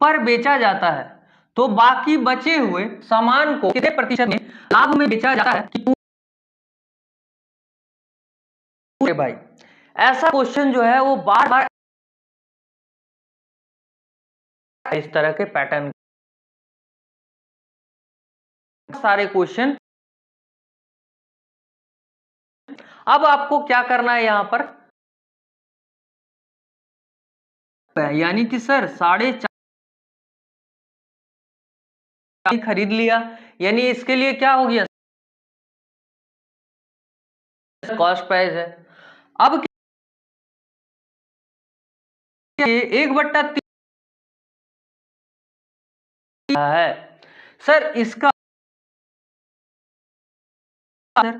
पर बेचा जाता है, तो बाकी बचे हुए सामान को कितने प्रतिशत में लाभ में बेचा जाता है कि भाई ऐसा क्वेश्चन जो है वो बार बार इस तरह के पैटर्न सारे क्वेश्चन। अब आपको क्या करना है यहां पर, यानी कि सर 4.5 खरीद लिया, यानी इसके लिए क्या हो गया, कॉस्ट प्राइस है। अब 1/3 है सर, इसका सर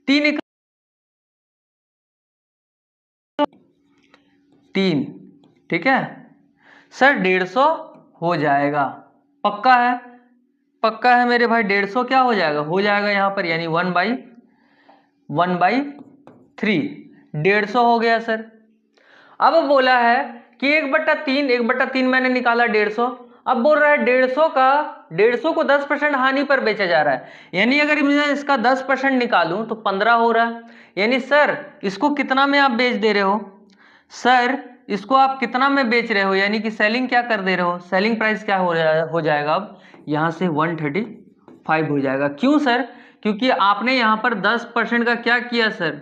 3 3, ठीक है सर, 150 हो जाएगा, पक्का है, पक्का है मेरे भाई, 150 क्या हो जाएगा यहां पर, यानी 1/3, 150 हो गया सर। अब बोला है कि 1/3 मैंने निकाला 150, अब बोल रहा है 150 को 10% हानि पर बेचा जा रहा है, यानी अगर मैं इसका 10% निकालूं तो 15 हो रहा है, यानी सर इसको कितना में आप बेच दे रहे हो, सर इसको आप कितना में बेच रहे हो, यानी कि सेलिंग क्या कर दे रहे हो, सेलिंग प्राइस क्या हो जाएगा, अब यहां से 135 हो जाएगा। क्यों सर, क्योंकि आपने यहां पर 10% का क्या किया सर,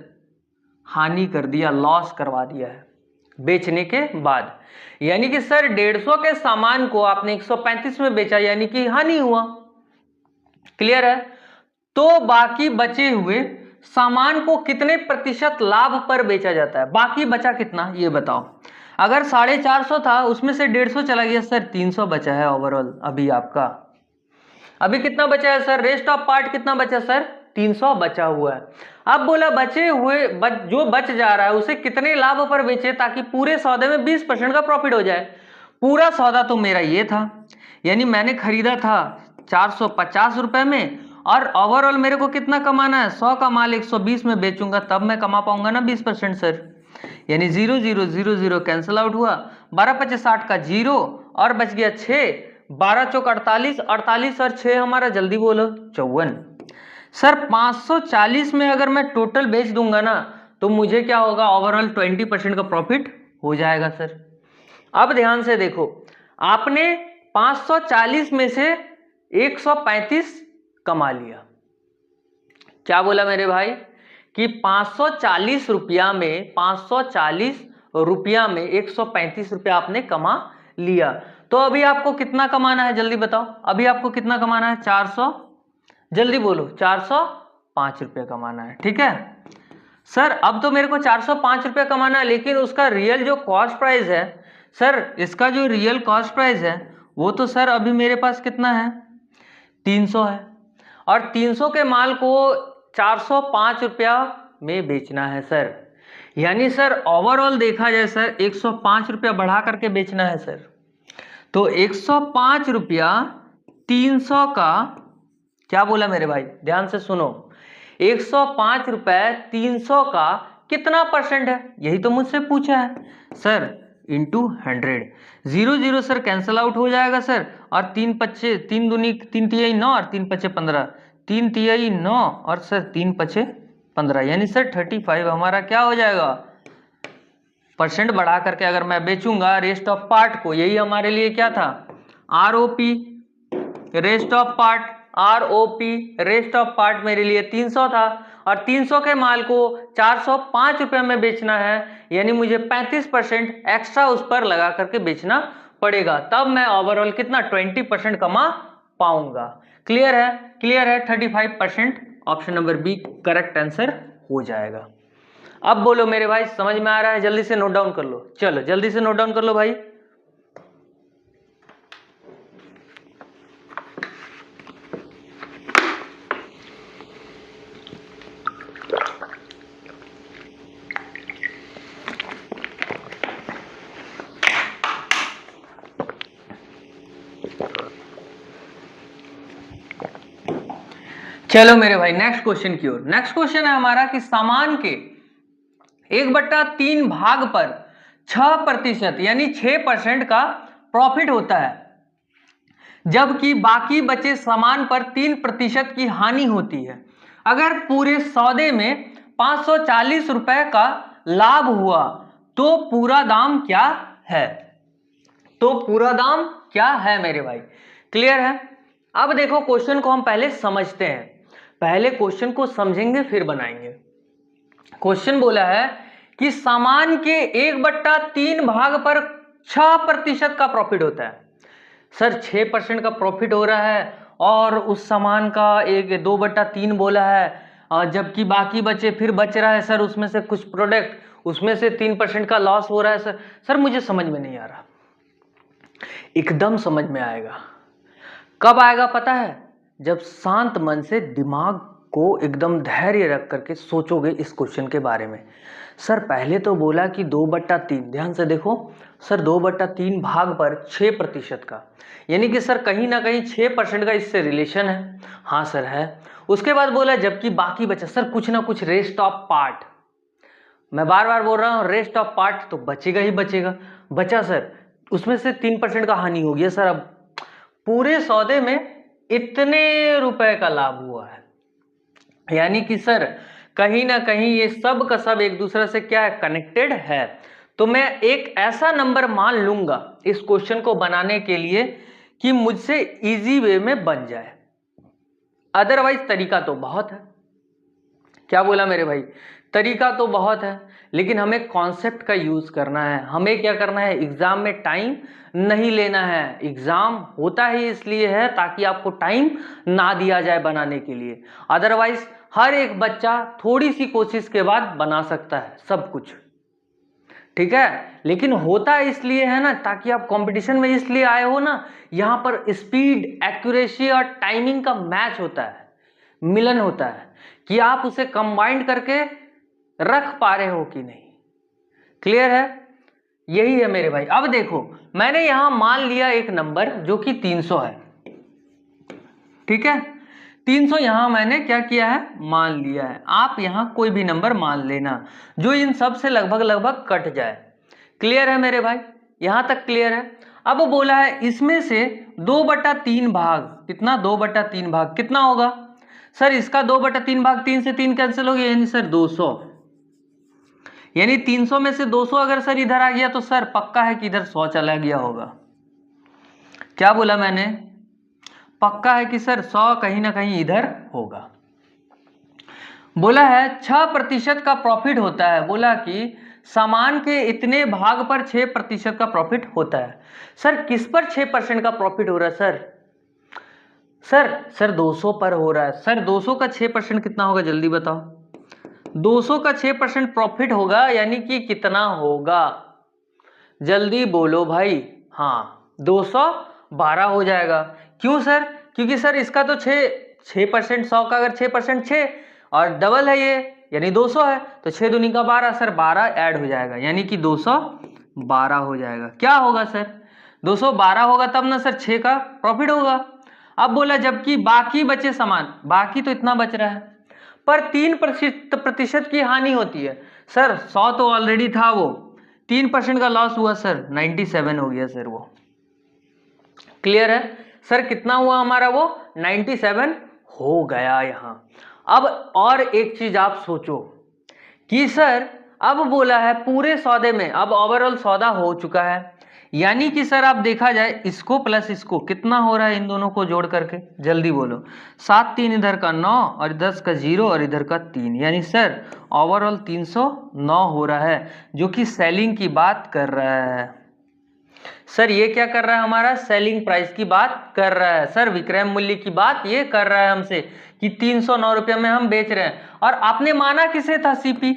हानि कर दिया, लॉस करवा दिया है बेचने के बाद, यानी कि सर 150 के सामान को आपने 135 में बेचा, यानी कि हानि हुआ, क्लियर है। तो बाकी बचे हुए सामान को कितने प्रतिशत लाभ पर बेचा जाता है, बाकी बचा कितना ये बताओ। अगर 450 था उसमें से 150 चला गया सर, 300 बचा है ओवरऑल, अभी आपका अभी कितना बचा है सर, रेस्ट ऑफ पार्ट कितना बचा सर, 300 बचा हुआ है। अब बोला बचे हुए जो बच जा रहा है उसे कितने लाभ पर बेचे ताकि पूरे सौदे में 20% का प्रॉफिट हो जाए। पूरा सौदा तो मेरा ये था, यानी मैंने खरीदा था 450 रुपए में, और ओवरऑल मेरे को कितना कमाना है, 100 का माल 120 में बेचूंगा, तब मैं कमा पाऊंगा ना 20% सर, यानी 0 0 0 0 कैंसिल आउट हुआ, 12 25 60 का 0 और बच गया 6, 12 चौक 48, 48 और 6 हमारा जल्दी बोलो 54। सर 540 में अगर मैं टोटल बेच दूंगा ना तो मुझे क्या होगा, ओवरऑल 20% का प्रॉफिट हो जाएगा सर। अब ध्यान से देखो, आपने 540 में से 135 कमा लिया, क्या बोला मेरे भाई कि 540 रुपया में 135 रुपया आपने कमा लिया। तो अभी आपको कितना कमाना है जल्दी बताओ, अभी आपको कितना कमाना है, 400, जल्दी बोलो, 405 रुपया कमाना है, ठीक है सर। अब तो मेरे को 405 रुपया कमाना है, लेकिन उसका रियल जो कॉस्ट प्राइस है सर, इसका जो रियल कॉस्ट प्राइस है वो तो सर अभी मेरे पास कितना है, 300 है, और 300 के माल को 405 रुपया में बेचना है सर, यानी सर ओवरऑल देखा जाए सर 105 रुपया बढ़ा करके बेचना है सर। तो 105 रुपया 300 का, क्या बोला मेरे भाई, ध्यान से सुनो, 105 रुपए 300 का कितना परसेंट है, यही तो मुझसे पूछा है sir, into 100, 0 0 sir cancel out हो जाएगा सर, और 3 पच्चे 3 दूनी 3 तिहाई 9 और 3 पच्चे 15, 3 तिहाई 9 और सर 3 पच्चे 15, यानी सर 35 हमारा क्या हो जाएगा, परसेंट बढ़ा करके अगर मैं बेचूंगा रेस्ट ऑफ पार्ट को, यही हमारे लिए क्या था, ROP, rest of part, ROP rest of part मेरे लिए 300 था, और 300 के माल को 405 रुपए में बेचना है, यानी मुझे 35% एक्स्ट्रा उस पर लगा करके बेचना पड़ेगा, तब मैं ओवरऑल कितना 20% कमा पाऊंगा। क्लियर है, क्लियर है, 35% option number B correct answer हो जाएगा। अब बोलो मेरे भाई समझ में आ रहा है, जल्दी से नोट डाउन कर लो, चलो जल्दी से नोट डाउन कर लो भाई। चलो मेरे भाई नेक्स्ट क्वेश्चन की ओर। नेक्स्ट क्वेश्चन है हमारा कि सामान के 1/3 भाग पर 6% यानी 6% का प्रॉफिट होता है, जबकि बाकी बचे सामान पर 3% की हानि होती है। अगर पूरे सौदे में 540 रुपए का लाभ हुआ तो पूरा दाम क्या है, तो पूरा दाम क्या है मेरे भाई। क्लियर है। अब देखो क्वेश्चन को हम पहले समझते हैं, पहले क्वेश्चन को समझेंगे फिर बनाएंगे। क्वेश्चन बोला है कि सामान के 1/3 भाग पर 6% का प्रॉफिट होता है। सर 6% का प्रॉफिट हो रहा है और उस सामान का 2/3 बोला है, जबकि बाकी बचे फिर बच रहा है सर उसमें से कुछ प्रोडक्ट, उसमें से 3% का लॉस हो रहा है सर। सर मुझे समझ में नहीं आ रहा। एकदम समझ में आएगा। कब आएगा पता है? जब शांत मन से दिमाग को एकदम धैर्य रख करके सोचोगे इस क्वेश्चन के बारे में। सर पहले तो बोला कि 2/3, ध्यान से देखो सर, 2/3 भाग पर 6% का, यानी कि सर कहीं ना कहीं 6% का इससे रिलेशन है। हाँ सर है। उसके बाद बोला जबकि बाकी बचा, सर कुछ ना कुछ रेस्ट ऑफ पार्ट, मैं बार बार बोल रहा हूँ रेस्ट ऑफ पार्ट तो बचेगा ही बचेगा। बचा सर उसमें से 3% का हानि हो गया सर। अब पूरे सौदे में इतने रुपए का लाभ हुआ है, यानी कि सर कहीं ना कहीं ये सब का सब एक दूसरे से क्या है, कनेक्टेड है। तो मैं एक ऐसा नंबर मान लूंगा इस क्वेश्चन को बनाने के लिए कि मुझसे इजी वे में बन जाए। अदरवाइज तरीका तो बहुत है। क्या बोला मेरे भाई? तरीका तो बहुत है, लेकिन हमें कॉन्सेप्ट का यूज करना है। हमें क्या करना है, एग्जाम में टाइम नहीं लेना है। एग्जाम होता ही इसलिए है ताकि आपको टाइम ना दिया जाए बनाने के लिए। अदरवाइज हर एक बच्चा थोड़ी सी कोशिश के बाद बना सकता है सब कुछ, ठीक है। लेकिन होता इसलिए है ना ताकि आप कंपटीशन में इसलिए आए हो ना, यहाँ पर स्पीड, एक्यूरेसी और टाइमिंग का मैच होता है, मिलन होता है कि आप उसे कंबाइंड करके रख पा रहे हो कि नहीं। क्लियर है? यही है मेरे भाई। अब देखो मैंने यहां मान लिया एक नंबर जो कि 300 है, ठीक है। 300 यहां मैंने क्या किया है, मान लिया है। आप यहां कोई भी नंबर मान लेना जो इन सब से लगभग लगभग कट जाए। क्लियर है मेरे भाई? यहां तक क्लियर है। अब बोला है इसमें से 2/3 भाग, कितना 2/3 भाग कितना होगा सर? इसका 2/3 भाग 3 से 3 कैंसिल हो गया, यानी सर 200। यानी 300 में से 200 अगर सर इधर आ गया तो सर पक्का है कि इधर 100 चला गया होगा। क्या बोला मैंने? पक्का है कि सर 100 कहीं ना कहीं इधर होगा। बोला है 6% का प्रॉफिट होता है। बोला कि सामान के इतने भाग पर 6% का प्रॉफिट होता है। सर किस पर 6% का प्रॉफिट हो रहा है सर? सर 200 पर हो रहा है। सर 200 का 6% कितना होगा, जल्दी बताओ। 200 का 6% प्रॉफिट होगा, यानी कि कितना होगा, जल्दी बोलो भाई। हाँ 212 हो जाएगा। क्यों सर? क्योंकि सर इसका तो 6%, 100 का अगर 6% 6 और डबल है ये, यानी 200 है, तो 6 दूनी का 12, सर 12 ऐड हो जाएगा, यानी कि 212 हो जाएगा। क्या होगा सर? 212 होगा तब ना सर 6 का प्रॉफिट होगा। अब बोला जबकि बाकी बचे सामान, बाकी तो इतना बच रहा है, पर 3% की हानि होती है। सर 100 तो ऑलरेडी था, वो 3% का लॉस हुआ सर, 97 हो गया सर वो। क्लियर है सर? कितना हुआ हमारा वो, 97 हो गया यहां। अब और एक चीज आप सोचो कि सर अब बोला है पूरे सौदे में, अब ओवरऑल सौदा हो चुका है, यानी कि सर आप देखा जाए इसको प्लस इसको कितना हो रहा है, इन दोनों को जोड़ करके जल्दी बोलो। 7 3 इधर का 9 और 10 का 0 और इधर का 3, यानी सर ओवरऑल 309 हो रहा है, जो कि सेलिंग की बात कर रहा है। सर ये क्या कर रहा है हमारा, सेलिंग प्राइस की बात कर रहा है। सर विक्रय मूल्य की बात ये कर रहा है हमसे कि 309 रुपये में हम बेच रहे हैं। और आपने माना किसे था, सीपी?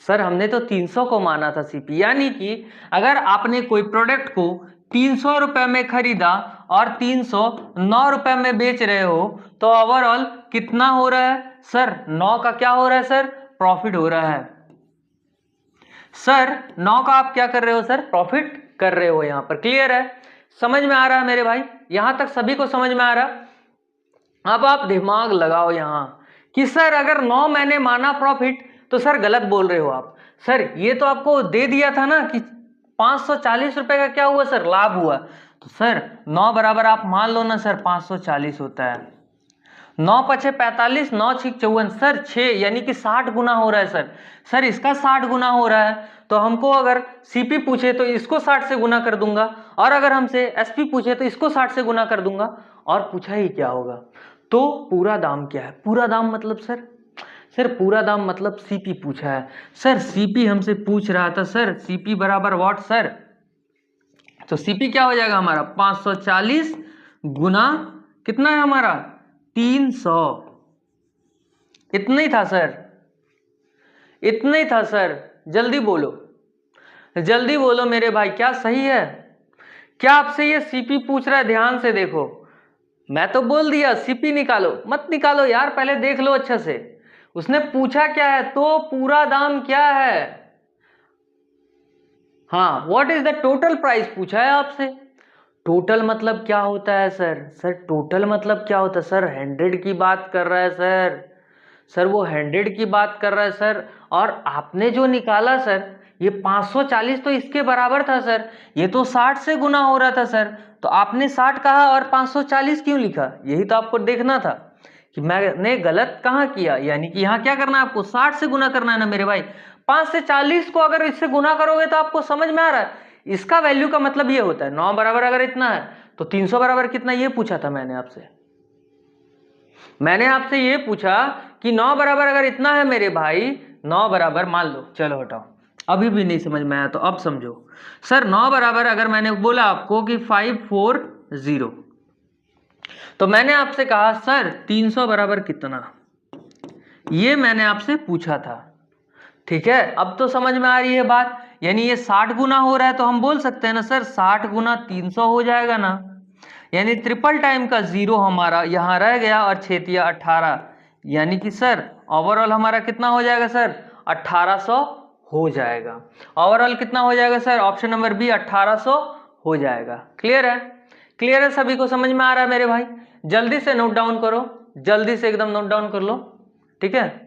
सर हमने तो 300 को माना था सीपी, यानी कि अगर आपने कोई प्रोडक्ट को 300 रुपए में खरीदा और 309 रुपए में बेच रहे हो तो ओवरऑल कितना हो रहा है सर? 9 का क्या हो रहा है सर? प्रॉफिट हो रहा है। सर 9 का आप क्या कर रहे हो सर? प्रॉफिट कर रहे हो यहां पर। क्लियर है? समझ में आ रहा है मेरे भाई? यहां तक सभी को समझ में आ रहा? अब आप दिमाग लगाओ यहां कि सर अगर 9 मैंने माना प्रॉफिट तो सर गलत बोल रहे हो आप। सर ये तो आपको दे दिया था ना कि 540 रुपए का क्या हुआ सर? लाभ हुआ। तो सर 9 बराबर आप मान लो ना सर 540 होता है। 9 पछे 45, 9 छीक 54 सर 6 यानी कि 60 गुना हो रहा है सर। सर इसका 60 गुना हो रहा है तो हमको अगर सीपी पूछे तो इसको 60 से गुना कर दूंगा, और अगर हमसे एसपी पूछे तो इसको 60 से गुना कर दूंगा, और पूछा ही क्या होगा। तो पूरा दाम क्या है? पूरा दाम मतलब सर पूरा दाम मतलब सीपी पूछा है सर। सीपी हमसे पूछ रहा था सर, सीपी बराबर व्हाट सर? तो सीपी क्या हो जाएगा हमारा 540 गुना कितना है हमारा 300। इतना ही था सर, इतना ही था सर। जल्दी बोलो, जल्दी बोलो मेरे भाई, क्या सही है? क्या आपसे ये सीपी पूछ रहा है? ध्यान से देखो, मैं तो बोल दिया सीपी निकालो, मत निकालो यार, पहले देख लो अच्छा से। उसने पूछा क्या है? तो पूरा दाम क्या है? हाँ, what is the total price पूछा है आपसे। टोटल मतलब क्या होता है सर टोटल मतलब क्या होता है सर? 100 की बात कर रहा है सर वो 100 की बात कर रहा है सर। और आपने जो निकाला सर ये 540 तो इसके बराबर था सर, ये तो 60 से गुना हो रहा था सर। तो आपने 60 कहा और 540 क्यों लिखा? यही तो आपको देखना था कि मैंने गलत कहाँ किया। यानी कि यहाँ क्या करना है आपको? 60 से गुना करना है ना मेरे भाई। 5 से 40 को अगर इससे गुना करोगे तो आपको समझ में आ रहा है इसका वैल्यू का मतलब ये होता है 9 बराबर अगर इतना है तो 300 बराबर कितना, ये पूछा था मैंने आपसे। मैंने आपसे ये पूछा कि 9 बराबर अगर इतना है मेरे भाई, 9 बराबर मान लो, चलो हटाओ, अभी भी नहीं समझ में आया तो अब समझो। सर 9 बराबर अगर मैंने बोला आपको कि 540, तो मैंने आपसे कहा सर 300 बराबर कितना, ये मैंने आपसे पूछा था। ठीक है, अब तो समझ में आ रही है बात। यानी ये 60 गुना हो रहा है तो हम बोल सकते हैं ना सर 60 गुना 300 हो जाएगा ना। यानी ट्रिपल टाइम का 0 हमारा यहाँ रह गया और 6 18, यानी कि सर ओवरऑल हमारा कितना हो जाएगा सर? 1800 हो जाएगा। ओवरऑल कितना हो जाएगा सर? ऑप्शन नंबर बी 1800 हो जाएगा। क्लियर है? क्लियर है? सभी को समझ में आ रहा है मेरे भाई? जल्दी से नोट डाउन करो, जल्दी से एकदम नोट डाउन कर लो। ठीक है,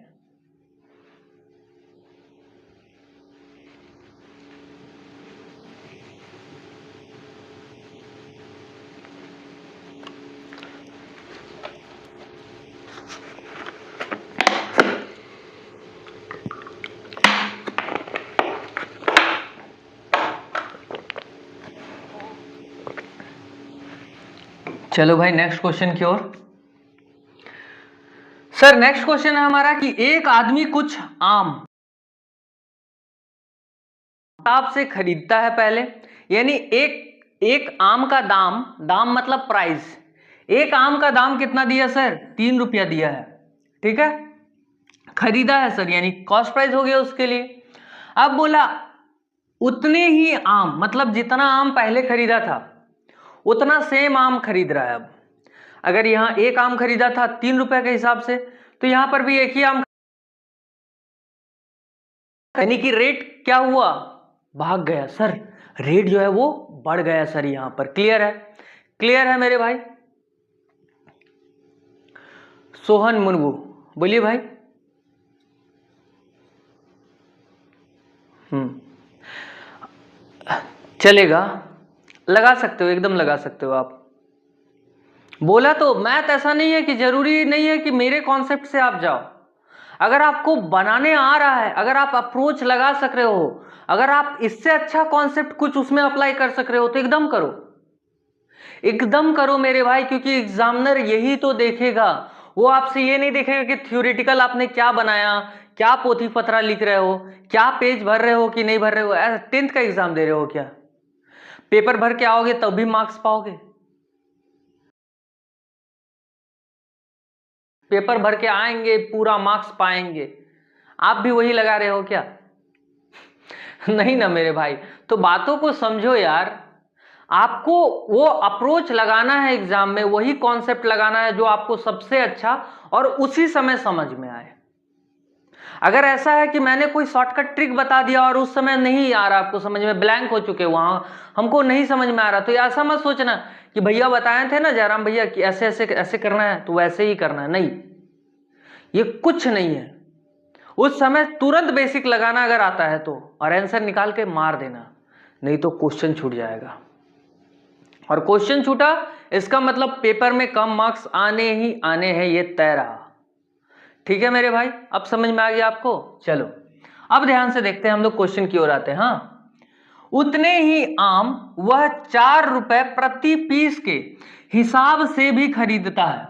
चलो भाई नेक्स्ट क्वेश्चन की ओर। सर नेक्स्ट क्वेश्चन है हमारा कि एक आदमी कुछ आम आपसे खरीदता है पहले, यानी एक आम का दाम मतलब प्राइस, एक आम का दाम कितना दिया सर? 3 रुपया दिया है। ठीक है, खरीदा है सर, यानी कॉस्ट प्राइस हो गया उसके लिए। अब बोला उतने ही आम, मतलब जितना आम पहले खरीदा था उतना सेम आम खरीद रहा है। अब अगर यहां एक आम खरीदा था 3 रुपए के हिसाब से, तो यहां पर भी एक ही आम, यानी कि रेट क्या हुआ? भाग गया सर, रेट जो है वो बढ़ गया सर यहां पर। क्लियर है? क्लियर है मेरे भाई? सोहन मुनगू बोलिए भाई। चलेगा, लगा सकते हो, एकदम लगा सकते हो आप। बोला तो मैथ ऐसा नहीं है कि जरूरी नहीं है कि मेरे कॉन्सेप्ट से आप जाओ। अगर आपको बनाने आ रहा है, अगर आप अप्रोच लगा सक रहे हो, अगर आप इससे अच्छा कॉन्सेप्ट कुछ उसमें अप्लाई कर सक रहे हो तो एकदम करो, एकदम करो मेरे भाई। क्योंकि एग्जामिनर यही तो देखेगा, वो आपसे ये नहीं देखेगा कि थ्योरेटिकल आपने क्या बनाया, क्या पोथी पत्रा लिख रहे हो, क्या पेज भर रहे हो कि नहीं भर रहे हो। 10th का एग्जाम दे रहे हो क्या? पेपर भर के आओगे तब भी मार्क्स पाओगे? पेपर भर के आएंगे पूरा मार्क्स पाएंगे? आप भी वही लगा रहे हो क्या? नहीं ना मेरे भाई। तो बातों को समझो यार, आपको वो अप्रोच लगाना है एग्जाम में, वही कॉन्सेप्ट लगाना है जो आपको सबसे अच्छा और उसी समय समझ में आए। अगर ऐसा है कि मैंने कोई शॉर्टकट ट्रिक बता दिया और उस समय नहीं आ रहा आपको समझ में, ब्लैंक हो चुके वहां, हमको नहीं समझ में आ रहा, तो ऐसा मत सोचना कि भैया बताए थे ना जयराम भैया कि ऐसे ऐसे ऐसे करना है तो वैसे ही करना है। नहीं, ये कुछ नहीं है। उस समय तुरंत बेसिक लगाना अगर आता है तो, और आंसर निकाल के मार देना, नहीं तो क्वेश्चन छूट जाएगा। और क्वेश्चन छूटा इसका मतलब पेपर में कम मार्क्स आने ही आने हैं, ये तय रहा। ठीक है मेरे भाई, अब समझ में आ गया आपको। चलो अब ध्यान से देखते हैं, हम लोग क्वेश्चन की ओर आते हैं। हाँ, उतने ही आम वह 4 रुपए प्रति पीस के हिसाब से भी खरीदता है।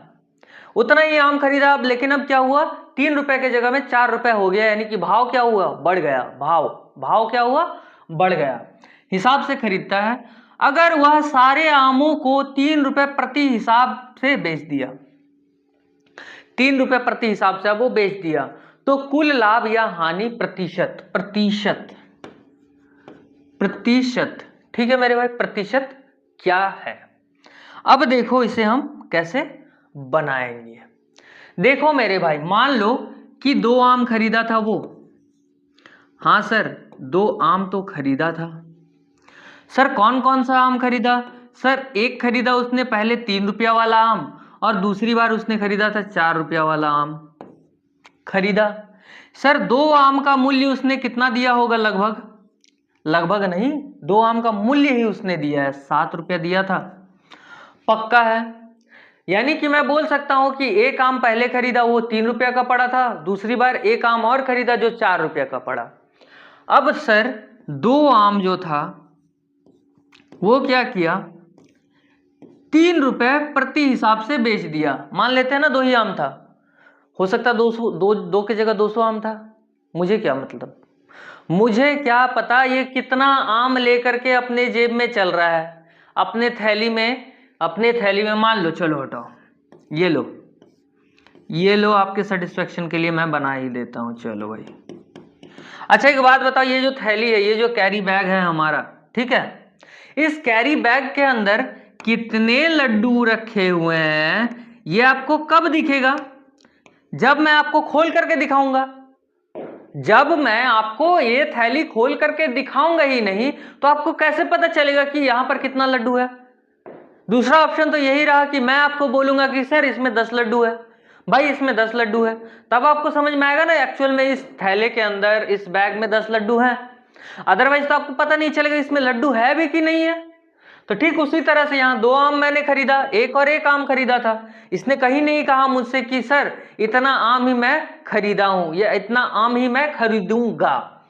उतना ही आम खरीदा, अब लेकिन अब क्या हुआ, 3 रुपए के जगह में 4 रुपए हो गया, यानी कि भाव क्या हुआ, बढ़ गया। भाव क्या हुआ, बढ़ गया। हिसाब से खरीदता है। अगर वह सारे आमों को 3 रुपए प्रति हिसाब से बेच दिया, 3 रुपए प्रति हिसाब से अब वो बेच दिया, तो कुल लाभ या हानि प्रतिशत, ठीक है मेरे भाई, प्रतिशत क्या है। अब देखो इसे हम कैसे बनाएंगे। देखो मेरे भाई, मान लो कि 2 आम खरीदा था वो। हाँ सर, 2 आम तो खरीदा था। सर कौन कौन सा आम खरीदा? सर एक खरीदा उसने पहले 3 रुपया वाला आम, और दूसरी बार उसने खरीदा था 4 रुपया वाला आम खरीदा। सर 2 आम का मूल्य उसने कितना दिया होगा? लगभग नहीं, 2 आम का मूल्य ही उसने दिया है, 7 रुपया दिया था। पक्का है? यानी कि मैं बोल सकता हूं कि एक आम पहले खरीदा वो 3 रुपया का पड़ा था, दूसरी बार एक आम और खरीदा जो 4 रुपया का पड़ा। अब सर 2 आम जो था वो क्या किया, 3 रुपए प्रति हिसाब से बेच दिया। मान लेते हैं ना 2 ही आम था, हो सकता 2 की जगह 200 आम था, मुझे क्या मतलब, मुझे क्या पता ये कितना आम लेकर के अपने जेब में चल रहा है, अपने थैली में मान लो, चलो हटाओ, ये लो आपके सेटिस्फेक्शन के लिए मैं बना ही देता हूं। चलो भाई, अच्छा एक बात बताओ, ये जो थैली है, ये जो कैरी बैग है हमारा, ठीक है, इस कैरी बैग के अंदर कितने लड्डू रखे हुए हैं ये आपको कब दिखेगा? जब मैं आपको खोल करके दिखाऊंगा। जब मैं आपको ये थैली खोल करके दिखाऊंगा ही नहीं तो आपको कैसे पता चलेगा कि यहां पर कितना लड्डू है? दूसरा ऑप्शन तो यही रहा कि मैं आपको बोलूंगा कि सर इसमें 10 लड्डू है, भाई इसमें 10 लड्डू है, तब आपको समझ में आएगा ना एक्चुअल में इस थैले के अंदर, इस बैग में 10 लड्डू हैं। अदरवाइज तो आपको पता नहीं चलेगा इसमें लड्डू है भी कि नहीं है। तो ठीक उसी तरह से यहाँ 2 आम मैंने खरीदा, एक आम खरीदा था, इसने कहीं नहीं कहा मुझसे कि सर इतना आम ही मैं खरीदा हूं या इतना आम ही मैं खरीदूंगा,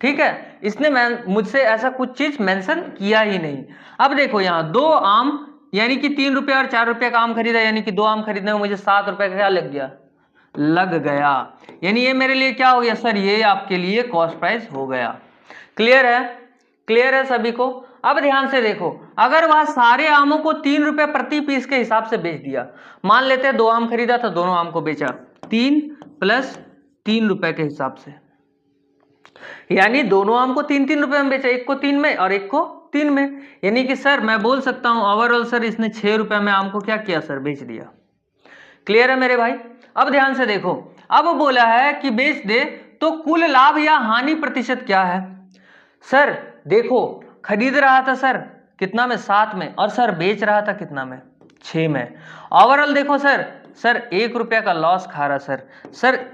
ठीक है, इसने मुझसे ऐसा कुछ चीज मेंशन किया ही नहीं। अब देखो यहाँ 2 आम यानी कि 3 रुपया और 4 रुपया का आम खरीदा, यानी कि 2 आम खरीदने में मुझे 7 रुपए का क्या लग गया, यानी ये मेरे लिए क्या हो गया सर, ये आपके लिए कॉस्ट प्राइस हो गया। क्लियर है सभी को? अब ध्यान से देखो, अगर वह सारे आमों को 3 रुपए प्रति पीस के हिसाब से बेच दिया, मान लेते हैं 2 आम खरीदा था, दोनों आम को बेचा 3 + 3 रुपए के हिसाब से, यानी दोनों आम को 3-3 रुपए में बेचा, एक को 3 में और एक को 3 में, यानी कि सर मैं बोल सकता हूं ओवरऑल सर इसने 6 रुपए में आम को क्या किया सर, बेच दिया। क्लियर है मेरे भाई? अब ध्यान से देखो, अब बोला है कि बेच दे तो कुल लाभ या हानि प्रतिशत क्या है। सर देखो, खरीद रहा था सर कितना में, 7 में, और सर बेच रहा था कितना में, 6 में। ओवरऑल देखो सर 1 रुपया का लॉस खा रहा सर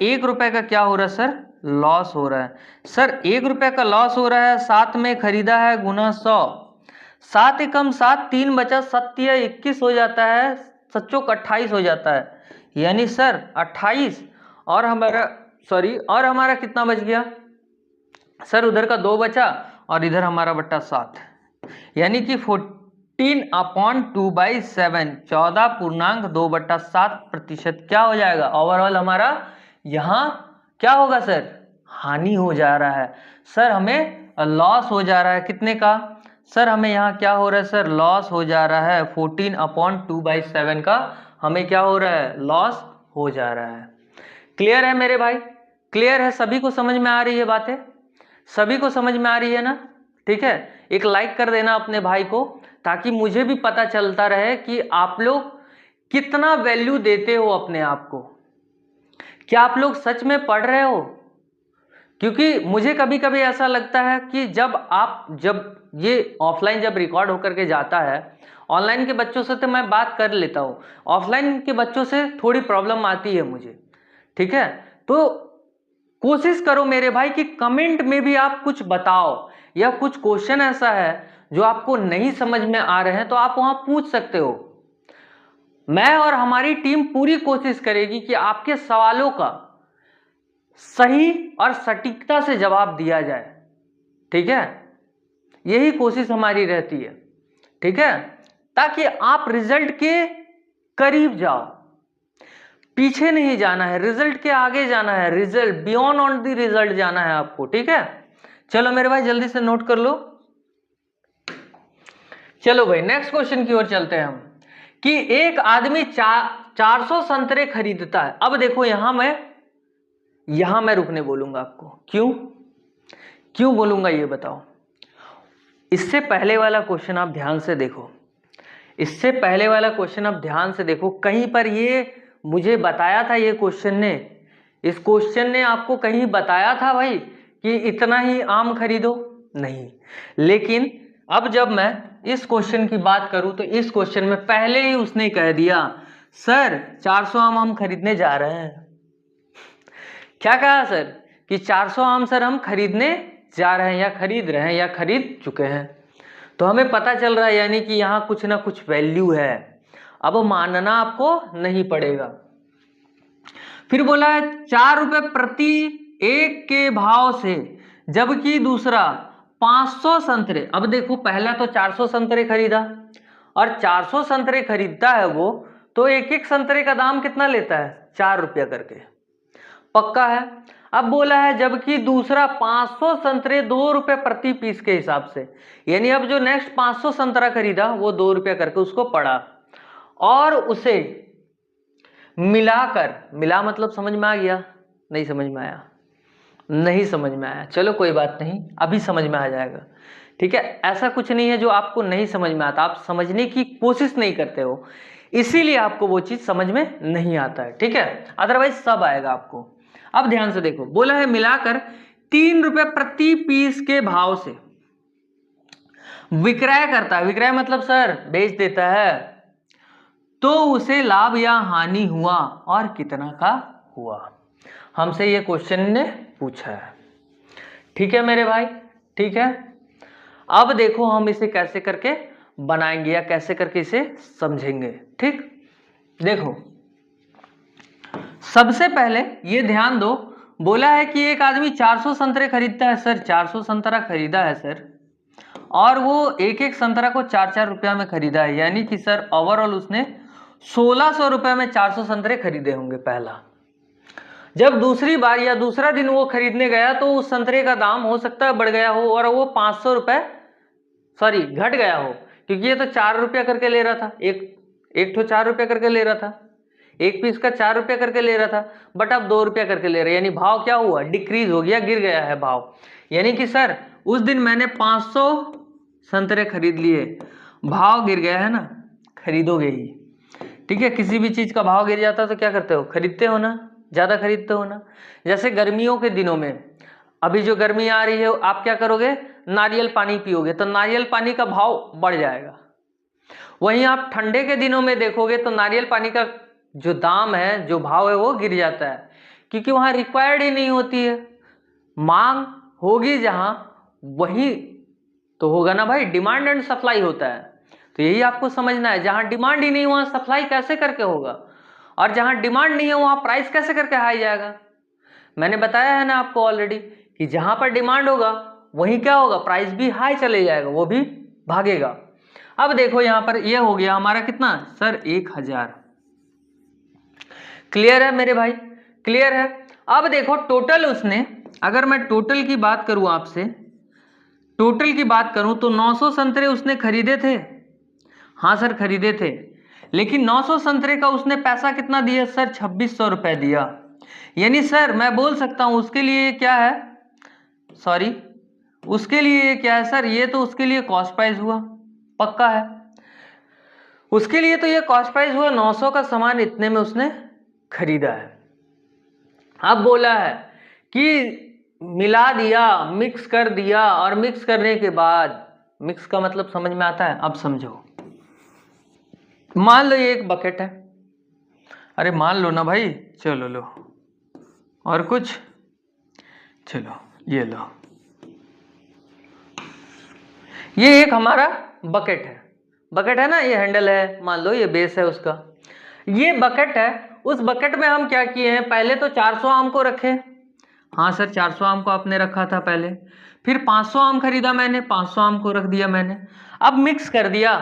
1 रुपए का क्या हो रहा है सर, लॉस हो रहा है सर, 1 रुपए का लॉस हो रहा है। 7 में खरीदा है गुना 100, 7 एकम 7, 3 बचा 7 या 21 हो जाता है, 7 28 हो जाता है, यानी सर 28 और हमारा कितना बच गया सर, उधर का 2 बचा और इधर हमारा बट्टा 7, यानी कि 14/2/7, 14.2/7% क्या हो जाएगा ओवरऑल हमारा, यहाँ क्या होगा सर, हानि हो जा रहा है सर, हमें लॉस हो जा रहा है, कितने का सर, हमें यहाँ क्या हो रहा है सर, लॉस हो जा रहा है, 14/2/7 का हमें क्या हो रहा है, लॉस हो जा रहा है। क्लियर है मेरे भाई? क्लियर है? सभी को समझ में आ रही है बातें? सभी को समझ में आ रही है ना? ठीक है, एक लाइक कर देना अपने भाई को, ताकि मुझे भी पता चलता रहे कि आप लोग कितना वैल्यू देते हो अपने आप को, क्या आप लोग सच में पढ़ रहे हो। क्योंकि मुझे कभी कभी ऐसा लगता है कि जब ये ऑफलाइन जब रिकॉर्ड होकर के जाता है, ऑनलाइन के बच्चों से तो मैं बात कर लेता हूँ, ऑफलाइन के बच्चों से थोड़ी प्रॉब्लम आती है मुझे, ठीक है। तो कोशिश करो मेरे भाई कि कमेंट में भी आप कुछ बताओ, या कुछ क्वेश्चन ऐसा है जो आपको नहीं समझ में आ रहे हैं तो आप वहां पूछ सकते हो, मैं और हमारी टीम पूरी कोशिश करेगी कि आपके सवालों का सही और सटीकता से जवाब दिया जाए। ठीक है, यही कोशिश हमारी रहती है। ठीक है, ताकि आप रिजल्ट के करीब जाओ, पीछे नहीं जाना है, रिजल्ट के आगे जाना है, result beyond on the result जाना है आपको। ठीक है, चलो मेरे भाई जल्दी से नोट कर लो। चलो भाई नेक्स्ट क्वेश्चन की ओर चलते हैं हम, कि एक आदमी 400 संतरे खरीदता है। अब देखो यहां मैं रुकने बोलूंगा आपको। क्यों बोलूंगा ये बताओ। इससे पहले वाला क्वेश्चन आप ध्यान से देखो, कहीं पर ये मुझे बताया था, इस क्वेश्चन ने आपको कहीं बताया था भाई कि इतना ही आम खरीदो? नहीं। लेकिन अब जब मैं इस क्वेश्चन की बात करूं तो इस क्वेश्चन में पहले ही उसने कह दिया, सर 400 आम हम खरीदने जा रहे हैं। क्या कहा सर? कि 400 आम सर हम खरीदने जा रहे हैं, या खरीद रहे हैं, या खरीद चुके हैं। तो हमें पता चल रहा है यानी कि यहाँ कुछ ना कुछ वैल्यू है। अब मानना आपको नहीं पड़ेगा। फिर बोला है 4 रुपए प्रति एक के भाव से, जबकि दूसरा 500 संतरे। अब देखो पहला तो 400 संतरे खरीदा, और 400 संतरे खरीदता है वो, तो एक एक संतरे का दाम कितना लेता है? 4 रुपया करके, पक्का है। अब बोला है जबकि दूसरा 500 संतरे 2 रुपए प्रति पीस के हिसाब से, यानी अब जो नेक्स्ट 500 संतरा खरीदा वो 2 रुपया करके उसको पड़ा, और उसे मिलाकर, मिला मतलब समझ में आ गया? नहीं समझ में आया? नहीं समझ में आया, चलो कोई बात नहीं, अभी समझ में आ जाएगा। ठीक है, ऐसा कुछ नहीं है जो आपको नहीं समझ में आता, आप समझने की कोशिश नहीं करते हो, इसीलिए आपको वो चीज समझ में नहीं आता है। ठीक है, अदरवाइज सब आएगा आपको। अब ध्यान से देखो, बोला है मिलाकर 3 रुपए प्रति पीस के भाव से विक्रय करता है। विक्रय मतलब सर बेच देता है। तो उसे लाभ या हानि हुआ, और कितना का हुआ? हमसे ये क्वेश्चन ने पूछा है। ठीक है मेरे भाई, ठीक है। अब देखो हम इसे कैसे करके बनाएंगे, या कैसे करके इसे समझेंगे। ठीक, देखो सबसे पहले ये ध्यान दो, बोला है कि एक आदमी 400 संतरे खरीदता है। सर 400 संतरा खरीदा है सर, और वो एक एक संतरा को 4-4 रुपया में खरीदा है, यानी कि सर ओवरऑल उसने 1600 रुपये में 400 संतरे खरीदे होंगे पहला। जब दूसरी बार या दूसरा दिन वो खरीदने गया तो उस संतरे का दाम हो सकता है बढ़ गया हो, और वो 500 रुपये घट गया हो, क्योंकि ये तो 4 रुपया करके ले रहा था, एक तो 4 रुपया करके ले रहा था, एक पीस का 4 रुपया करके ले रहा था, बट अब 2 रुपया करके ले रहा है, यानी भाव क्या हुआ? डिक्रीज हो गया, गिर गया है भाव। यानी कि सर उस दिन मैंने 500 संतरे खरीद लिए, भाव गिर गया है ना, खरीदोगे ही। ठीक है, किसी भी चीज का भाव गिर जाता है तो क्या करते हो? खरीदते हो ना, ज्यादा खरीदते हो ना। जैसे गर्मियों के दिनों में, अभी जो गर्मी आ रही है, आप क्या करोगे? नारियल पानी पियोगे, तो नारियल पानी का भाव बढ़ जाएगा। वहीं आप ठंडे के दिनों में देखोगे तो नारियल पानी का जो दाम है, जो भाव है, वो गिर जाता है, क्योंकि वहां रिक्वायर्ड ही नहीं होती है। मांग होगी जहां, वही तो होगा ना भाई, डिमांड एंड सप्लाई होता है। तो यही आपको समझना है, जहां डिमांड ही नहीं वहां सप्लाई कैसे करके होगा, और जहां डिमांड नहीं है वहां प्राइस कैसे करके हाई जाएगा। मैंने बताया है ना आपको ऑलरेडी कि जहां पर डिमांड होगा वहीं क्या होगा? प्राइस भी हाई चले जाएगा, वो भी भागेगा। अब देखो यहां पर ये हो गया हमारा कितना सर? 1000। क्लियर है मेरे भाई? क्लियर है। अब देखो टोटल उसने, अगर मैं टोटल की बात करूं आपसे, टोटल की बात करूं तो 900 संतरे उसने खरीदे थे। हाँ सर खरीदे थे, लेकिन 900 संतरे का उसने पैसा कितना दिया सर? 2600 रुपए दिया। यानी सर मैं बोल सकता हूं उसके लिए क्या है, सॉरी उसके लिए क्या है सर? ये तो उसके लिए कॉस्ट प्राइस हुआ, पक्का है। उसके लिए तो ये कॉस्ट प्राइस हुआ, 900 का सामान इतने में उसने खरीदा है। अब बोला है कि मिला दिया, मिक्स कर दिया, और मिक्स करने के बाद, मिक्स का मतलब समझ में आता है? अब समझो, मान लो ये एक बकेट है, अरे मान लो ना भाई, चलो लो, और कुछ, चलो ये लो, ये एक हमारा बकेट है ना, ये हैंडल है, मान लो ये बेस है उसका। ये बकेट है, उस बकेट में हम क्या किए हैं, पहले तो 400 आम को रखे। हाँ सर 400 आम को आपने रखा था पहले, फिर 500 आम खरीदा मैंने, 500 आम को रख दिया मैंने। अब मिक्स कर दिया,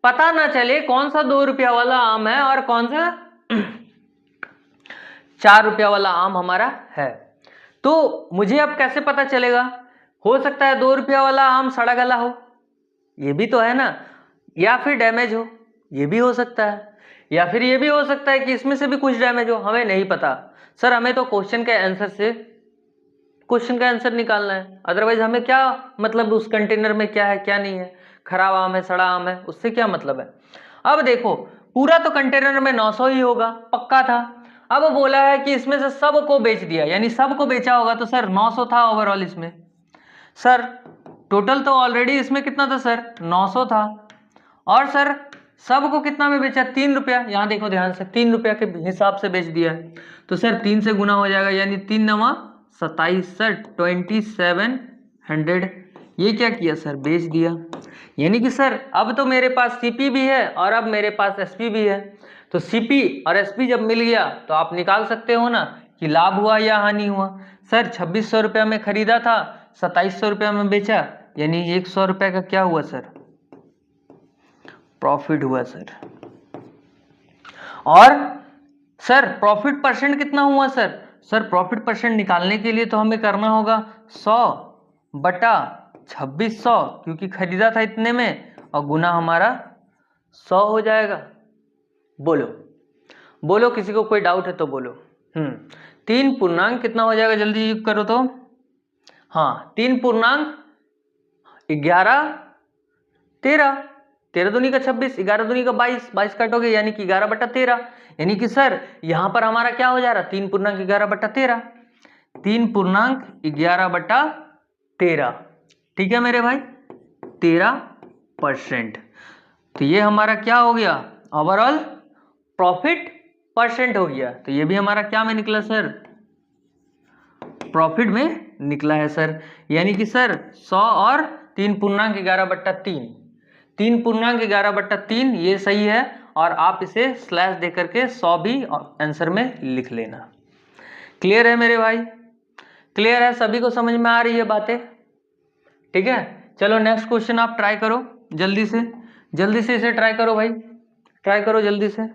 पता ना चले कौन सा 2 रुपया वाला आम है और कौन सा 4 रुपया वाला आम हमारा है। तो मुझे अब कैसे पता चलेगा? हो सकता है 2 रुपया वाला आम सड़ा गला हो, ये भी तो है ना, या फिर डैमेज हो, ये भी हो सकता है, या फिर ये भी हो सकता है कि इसमें से भी कुछ डैमेज हो, हमें नहीं पता। सर हमें तो क्वेश्चन के आंसर से क्वेश्चन का आंसर निकालना है, अदरवाइज हमें क्या मतलब उस कंटेनर में क्या है क्या नहीं है, खराब आम है सड़ा आम है, उससे क्या मतलब है। अब देखो पूरा तो कंटेनर में 900 ही होगा, पक्का था। अब बोला है कि इसमें से सबको बेच दिया, यानी सबको बेचा होगा, तो सर 900 था ओवरऑल इसमें। सर टोटल तो ऑलरेडी इसमें कितना था सर, 900 था, और सर सबको कितना में बेचा, 3 रुपया। यहाँ देखो ध्यान से, 3 रुपया के हिसाब से बेच दिया, तो सर 3 से गुना हो जाएगा, यानी 3 नवा 27 सर 2700। ये क्या किया सर, बेच दिया। यानी कि सर अब तो मेरे पास सीपी भी है और अब मेरे पास एसपी भी है, तो सीपी और एसपी जब मिल गया तो आप निकाल सकते हो ना कि लाभ हुआ या हानि हुआ। सर 2600 रुपया में खरीदा था, 2700 रुपया में बेचा, यानी 100 रुपये का क्या हुआ सर, प्रॉफिट हुआ सर। और सर प्रॉफिट परसेंट कितना हुआ सर, सर प्रॉफिट परसेंट निकालने के लिए तो हमें करना होगा 100 बटा 2600, क्योंकि खरीदा था इतने में, और गुना हमारा 100 हो जाएगा। बोलो बोलो, किसी को कोई डाउट है तो बोलो। 3 पूर्णांक कितना हो जाएगा, जल्दी करो तो। हाँ 3 पूर्णांक 11 13, 13 दूनी का 26, 11 दूनी का 22, 22 काटोगे यानी कि 11 बटा 13, यानी कि सर यहां पर हमारा क्या हो जा रहा, 3 पूर्णांक 11 बटा 13, 3 पूर्णांक 11 बटा 13, ठीक है मेरे भाई, 13%। तो ये हमारा क्या हो गया, ओवरऑल प्रॉफिट परसेंट हो गया। तो ये भी हमारा क्या में निकला सर, प्रॉफिट में निकला है सर। यानी कि सर 100 और 3 पूर्णांक 11 बट्टा 3, 3 पूर्णांक 11 बट्टा 3 ये सही है, और आप इसे स्लैश दे करके 100 भी आंसर में लिख लेना। क्लियर है मेरे भाई, क्लियर है, सभी को समझ में आ रही है बातें, ठीक है। चलो नेक्स्ट क्वेश्चन आप ट्राई करो, जल्दी से इसे ट्राई करो भाई, ट्राई करो जल्दी से।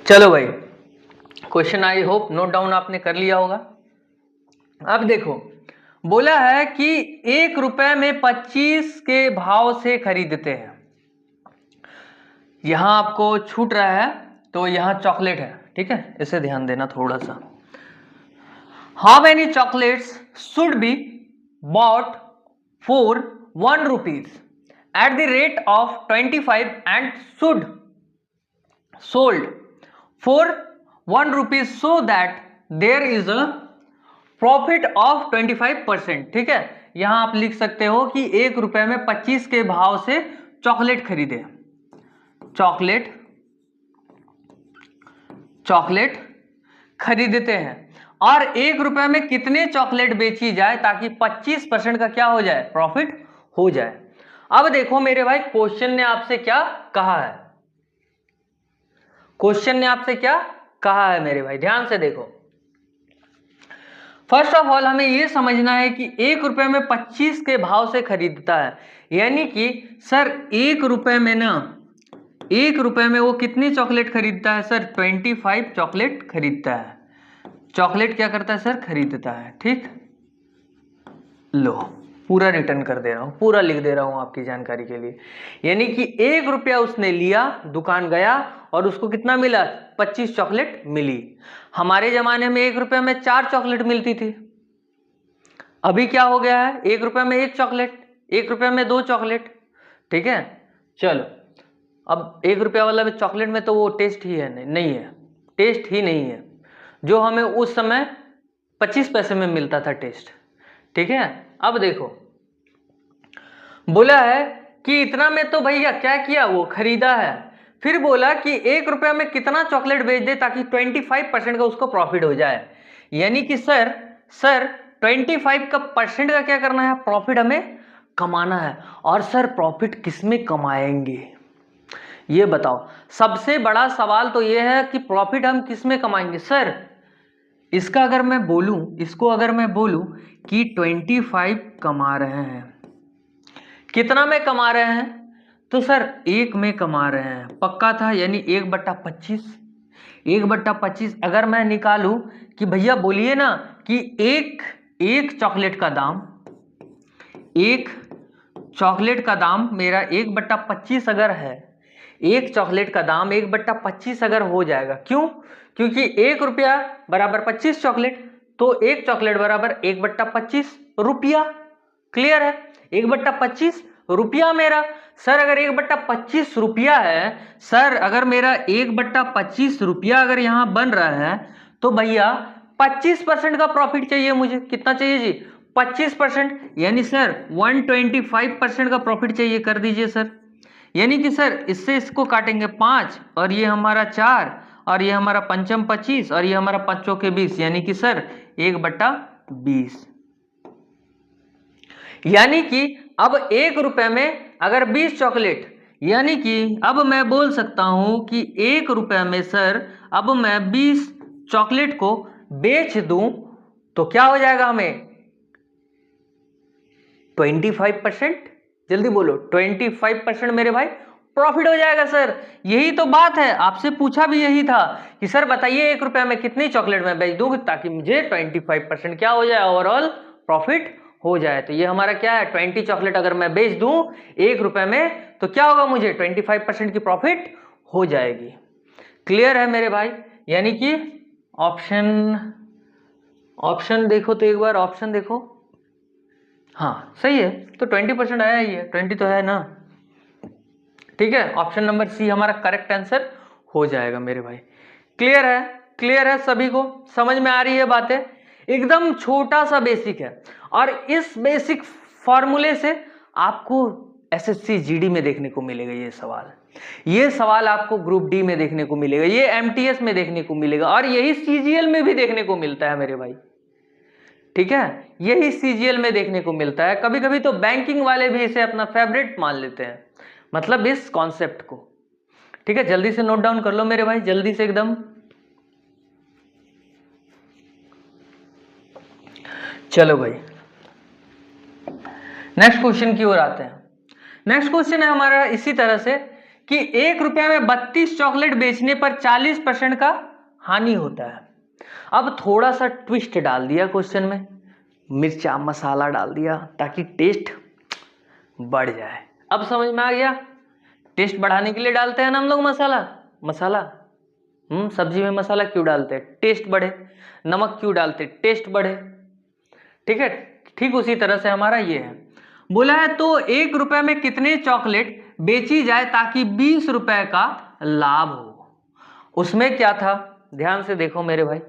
चलो भाई, question I hope note down आपने कर लिया होगा। अब देखो बोला है कि 1 रुपए में 25 के भाव से खरीदते हैं। यहां आपको छूट रहा है, तो यहां चॉकलेट है, ठीक है, इसे ध्यान देना थोड़ा सा। How many chocolates should be bought for 1 rupees at the rate of 25 and should sold for 1 rupees so that there is a profit of 25%, ठीक है। यहां आप लिख सकते हो कि 1 रुपए में 25 के भाव से चॉकलेट खरीदे, चॉकलेट खरीदते हैं, और 1 रुपए में कितने चॉकलेट बेची जाए ताकि 25% का क्या हो जाए, प्रॉफिट हो जाए। अब देखो मेरे भाई क्वेश्चन ने आपसे क्या कहा है, क्वेश्चन ने आपसे क्या कहा है मेरे भाई, ध्यान से देखो। फर्स्ट ऑफ ऑल हमें यह समझना है कि 1 रुपए में 25 के भाव से खरीदता है, यानी कि सर 1 रुपए में ना, 1 रुपए में वो कितनी चॉकलेट खरीदता है सर, 25 चॉकलेट खरीदता है। चॉकलेट क्या करता है सर, खरीदता है, ठीक। लो पूरा रिटर्न कर दे रहा हूं, पूरा लिख दे रहा हूं आपकी जानकारी के लिए। यानी कि 1 रुपया उसने लिया, दुकान गया और उसको कितना मिला, 25 चॉकलेट मिली। हमारे जमाने में 1 रुपया में 4 चॉकलेट मिलती थी, अभी क्या हो गया है, 1 रुपया में 1 चॉकलेट, 1 रुपया में 2 चॉकलेट, ठीक है। चलो अब 1 रुपया वाला में चॉकलेट में तो वो टेस्ट ही है नहीं है, टेस्ट ही नहीं है जो हमें उस समय 25 पैसे में मिलता था टेस्ट, ठीक है। अब देखो बोला है कि इतना में तो भैया क्या किया, वो खरीदा है, फिर बोला कि 1 रुपया में कितना चॉकलेट बेच दे ताकि 25% का उसको प्रॉफिट हो जाए। यानी कि सर 25 का परसेंट का क्या करना है, प्रॉफिट हमें कमाना है। और सर प्रॉफिट किस में कमाएंगे ये बताओ। सबसे बड़ा सवाल तो ये है कि प्रॉफिट हम किस में कमाएंगे। सर इसका अगर मैं बोलूं, इसको अगर मैं बोलूं कि 25 कमा रहे हैं, कितना में कमा रहे हैं, तो सर 1 में कमा रहे हैं, पक्का था, यानी 1/25। 1/25 अगर मैं निकालूं कि भैया बोलिए ना कि एक चॉकलेट का दाम, एक चॉकलेट का दाम मेरा 1/25 अगर है, एक चॉकलेट का दाम 1/25 अगर हो जाएगा, क्यों, क्योंकि 1 रुपया बराबर 25 चॉकलेट, तो एक चॉकलेट बराबर 1/25 रुपया। क्लियर है, 1/25 रुपया मेरा। सर अगर 1/25 रुपया है, सर अगर मेरा 1/25 रुपया अगर यहां बन रहा है, तो भैया 25% का प्रॉफिट चाहिए मुझे। कितना चाहिए जी, 25%, यानी सर 125% का प्रॉफिट चाहिए। कर दीजिए सर, यानी कि सर इससे इसको काटेंगे 5, और ये हमारा 4, और ये हमारा पंचम 25, और ये हमारा पांचों के 20, यानी कि सर 1/20। यानी कि अब 1 रुपए में अगर 20 चॉकलेट, यानी कि अब मैं बोल सकता हूं कि 1 रुपए में सर अब मैं 20 चॉकलेट को बेच दूं तो क्या हो जाएगा हमें 25%। जल्दी बोलो, 25% मेरे भाई प्रॉफिट हो जाएगा। सर यही तो बात है, आपसे पूछा भी यही था कि सर बताइए 1 रुपया में कितनी चॉकलेट मैं बेच दूं ताकि मुझे 25% क्या हो जाए, ओवरऑल प्रॉफिट हो जाए। तो ये हमारा क्या है, 20 चॉकलेट अगर मैं बेच दूं 1 रुपए में तो क्या होगा, मुझे 25% की प्रॉफिट हो जाएगी। क्लियर है मेरे भाई, यानी कि ऑप्शन देखो तो एक बार ऑप्शन देखो, हाँ सही है, तो 20% आया ही है, 20 तो है ना। ठीक है, ऑप्शन नंबर सी हमारा करेक्ट आंसर हो जाएगा मेरे भाई। क्लियर है, क्लियर है, सभी को समझ में आ रही है बातें। एकदम छोटा सा बेसिक है, और इस बेसिक फॉर्मूले से आपको एसएससी जीडी में देखने को मिलेगा ये सवाल आपको ग्रुप डी में देखने को मिलेगा, ये एमटीएस में देखने को मिलेगा, और यही सीजीएल में भी देखने को मिलता है मेरे भाई। ठीक है, यही सीजीएल में देखने को मिलता है। कभी कभी तो बैंकिंग वाले भी इसे अपना फेवरेट मान लेते हैं, मतलब इस कॉन्सेप्ट को। ठीक है, जल्दी से नोट डाउन कर लो मेरे भाई, जल्दी से एकदम। चलो भाई नेक्स्ट क्वेश्चन की ओर आते हैं। नेक्स्ट क्वेश्चन है हमारा इसी तरह से कि 1 रुपया में 32 चॉकलेट बेचने पर 40% का हानि होता है। अब थोड़ा सा ट्विस्ट डाल दिया क्वेश्चन में, मिर्चा मसाला डाल दिया ताकि टेस्ट बढ़ जाए। अब समझ में आ गया, टेस्ट बढ़ाने के लिए डालते हैं ना हम लोग मसाला। सब्जी में मसाला क्यों डालते हैं, टेस्ट बढ़े। नमक क्यों डालते, टेस्ट बढ़े। ठीक है, ठीक उसी तरह से हमारा ये है। बोला है तो 1 रुपए में कितने चॉकलेट बेची जाए ताकि 20 रुपए का लाभ हो। उसमें क्या था, ध्यान से देखो मेरे भाई,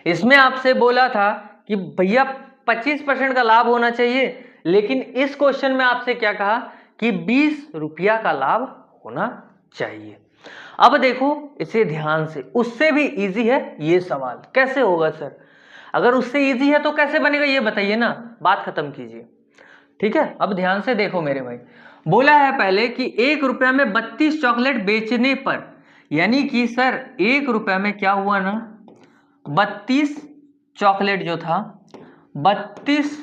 इसमें आपसे बोला था कि भैया 25% का लाभ होना चाहिए, लेकिन इस क्वेश्चन में आपसे क्या कहा कि 20 रुपया का लाभ होना चाहिए। अब देखो इसे ध्यान से, उससे भी इजी है ये सवाल। कैसे होगा सर, अगर उससे इजी है तो कैसे बनेगा ये बताइए ना, बात खत्म कीजिए। ठीक है, अब ध्यान से देखो मेरे भाई, बोला है पहले कि 1 रुपया में 32 चॉकलेट बेचने पर, यानी कि सर 1 रुपया में क्या हुआ ना, 32 चॉकलेट जो था, 32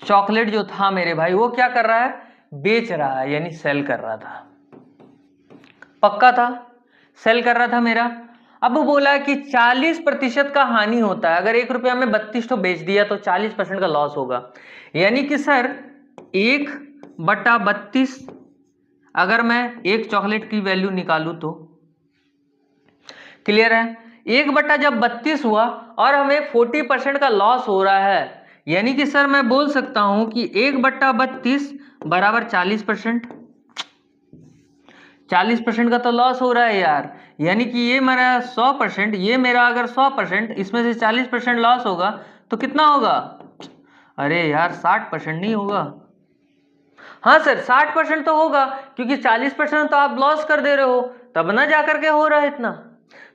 चॉकलेट जो था मेरे भाई, वो क्या कर रहा है, बेच रहा है, यानी सेल कर रहा था। पक्का था, सेल कर रहा था मेरा। अब बोला कि 40% का हानि होता है। अगर 1 रुपया में 32 तो बेच दिया तो 40% का लॉस होगा, यानी कि सर 1/32 अगर मैं एक चॉकलेट की वैल्यू निकालूं तो, क्लियर है, 1/32 हुआ और हमें 40% का लॉस हो रहा है, यानी कि सर मैं बोल सकता हूं कि 1/32 बराबर 40%। 40% का तो लॉस हो रहा है यार, यानी कि ये मेरा 100%, ये मेरा अगर 100%, इसमें से 40% लॉस होगा तो कितना होगा, अरे यार 60% नहीं होगा, हाँ सर 60% तो होगा, क्योंकि 40% तो आप लॉस कर दे रहे हो, तब ना जाकर के हो रहा है इतना।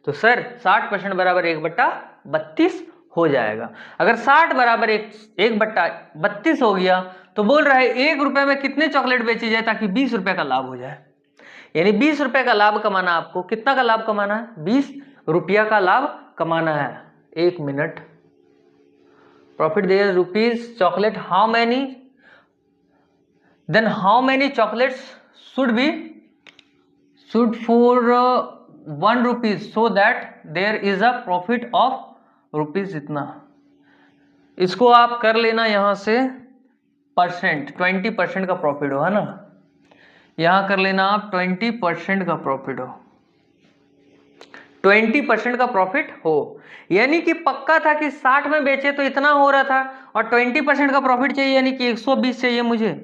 तो सर 60% बराबर 1/32 हो जाएगा। अगर 60 बराबर 1/32 हो गया तो बोल रहा है 1 रुपए में कितने चॉकलेट बेची जाए ताकि 20 रुपए का लाभ हो जाए। यानी 20 रुपए का लाभ कमाना, आपको कितना का लाभ कमाना है? 20 रुपया का लाभ कमाना है। 1 minute. Profit there rupees chocolate how many, then how many chocolates should for 1 rupees, so that there is a profit of rupees इतना। इसको आप कर लेना यहां से परसेंट, 20% का प्रॉफिट हो, है ना। यहां कर लेना आप 20% का प्रॉफिट हो, 20% का प्रॉफिट हो। यानी कि पक्का था कि 60 में बेचे तो इतना हो रहा था, और 20% का प्रॉफिट चाहिए, यानी कि 120 चाहिए मुझे,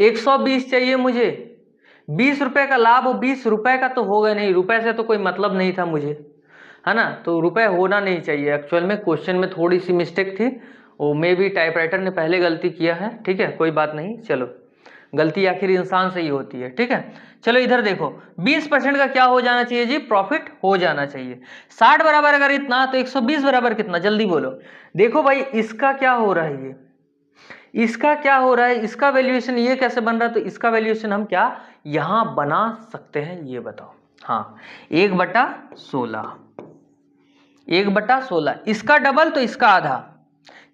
120 चाहिए मुझे। 20 रुपए का लाभ हो, 20 रुपए का तो होगा नहीं, रुपए से तो कोई मतलब नहीं था मुझे, है ना। तो रुपए होना नहीं चाहिए। एक्चुअल में क्वेश्चन में थोड़ी सी मिस्टेक थी, वो मे भी टाइपराइटर ने पहले गलती किया है, ठीक है, कोई बात नहीं। चलो, गलती आखिर इंसान से ही होती है, ठीक है। चलो इधर देखो, 20% का क्या हो जाना चाहिए जी? प्रॉफिट हो जाना चाहिए। 60 बराबर अगर इतना, तो 120 बराबर कितना? जल्दी बोलो। देखो भाई, इसका क्या हो रहा है, ये इसका क्या हो रहा है, इसका वैल्यूएशन ये कैसे बन रहा है? तो इसका वैल्यूएशन हम क्या यहां बना सकते हैं, ये बताओ। हाँ, 1/16, 1/16। इसका डबल तो इसका आधा।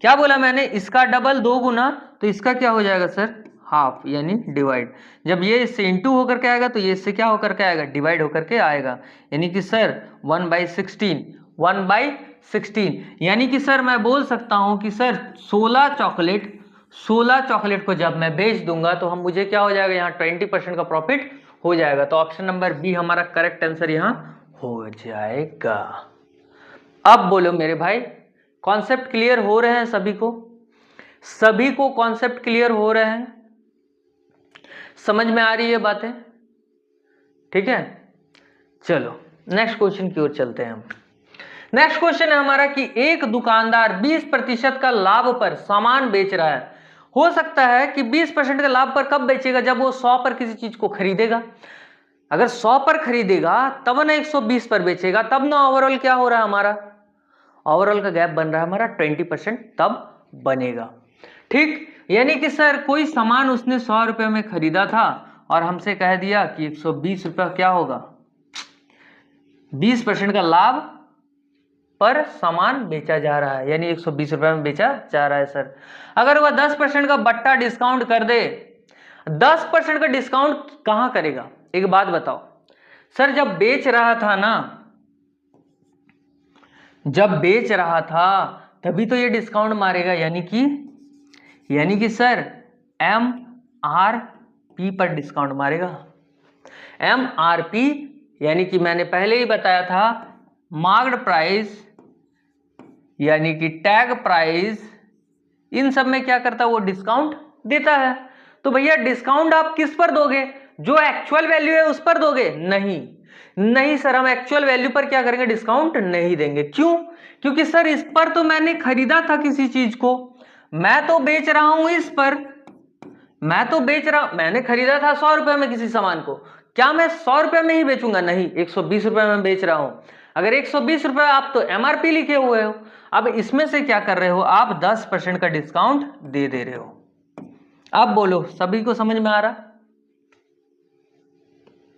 क्या बोला मैंने? इसका डबल 2 गुना, तो इसका क्या हो जाएगा सर? हाफ, यानी डिवाइड। जब ये इससे इंटू होकर के आएगा तो ये इससे क्या होकर के आएगा? डिवाइड होकर के आएगा। यानी कि सर 1/16, 1/16। यानी कि सर मैं बोल सकता हूं कि सर 16 चॉकलेट को जब मैं बेच दूंगा तो हम मुझे क्या हो जाएगा? यहाँ 20% का प्रॉफिट हो जाएगा। तो ऑप्शन नंबर बी हमारा करेक्ट आंसर यहाँ हो जाएगा। अब बोलो मेरे भाई, कॉन्सेप्ट क्लियर हो रहे हैं सभी को? सभी को कॉन्सेप्ट क्लियर हो रहे हैं? समझ में आ रही है बातें? ठीक है, चलो नेक्स्ट क्वेश्चन की ओर चलते हैं हम। नेक्स्ट क्वेश्चन है हमारा कि एक दुकानदार 20% का लाभ पर सामान बेच रहा है। हो सकता है कि 20% का लाभ पर कब बेचेगा? जब वो 100 पर किसी चीज को खरीदेगा। अगर 100 पर खरीदेगा तब ना 120 पर बेचेगा, तब ना ओवरऑल क्या हो रहा है हमारा? ओवरऑल का गैप बन रहा है हमारा 20%, तब बनेगा। ठीक, यानी कि सर कोई सामान उसने 100 रुपए में खरीदा था और हमसे कह दिया कि 120 रुपया क्या होगा? 20% का लाभ पर सामान बेचा जा रहा है, यानी 120 रुपए में बेचा जा रहा है सर। अगर वह 10% का बट्टा डिस्काउंट कर दे, 10% का डिस्काउंट कहां करेगा? एक बात बताओ सर, जब बेच रहा था ना, जब बेच रहा था तभी तो ये डिस्काउंट मारेगा, यानी कि सर MRP पर डिस्काउंट मारेगा। MRP यानी कि मैंने पहले ही बताया था, मार्क्ड प्राइस यानी कि टैग प्राइस, इन सब में क्या करता है? वो डिस्काउंट देता है। तो भैया डिस्काउंट आप किस पर दोगे? जो एक्चुअल वैल्यू है उस पर दोगे? नहीं सर, हम एक्चुअल वैल्यू पर क्या करेंगे? डिस्काउंट नहीं देंगे। क्यों? क्योंकि सर इस पर तो मैंने खरीदा था किसी चीज को, मैं तो बेच रहा हूं इस पर, मैंने खरीदा था 100 रुपए में किसी सामान को, क्या मैं 100 रुपए में ही बेचूंगा? नहीं, 120 रुपए में बेच रहा हूं। अगर 120 रुपए, आप तो MRP लिखे हुए हो, अब इसमें से क्या कर रहे हो आप? 10% का डिस्काउंट दे रहे हो। अब बोलो, सभी को समझ में आ रहा?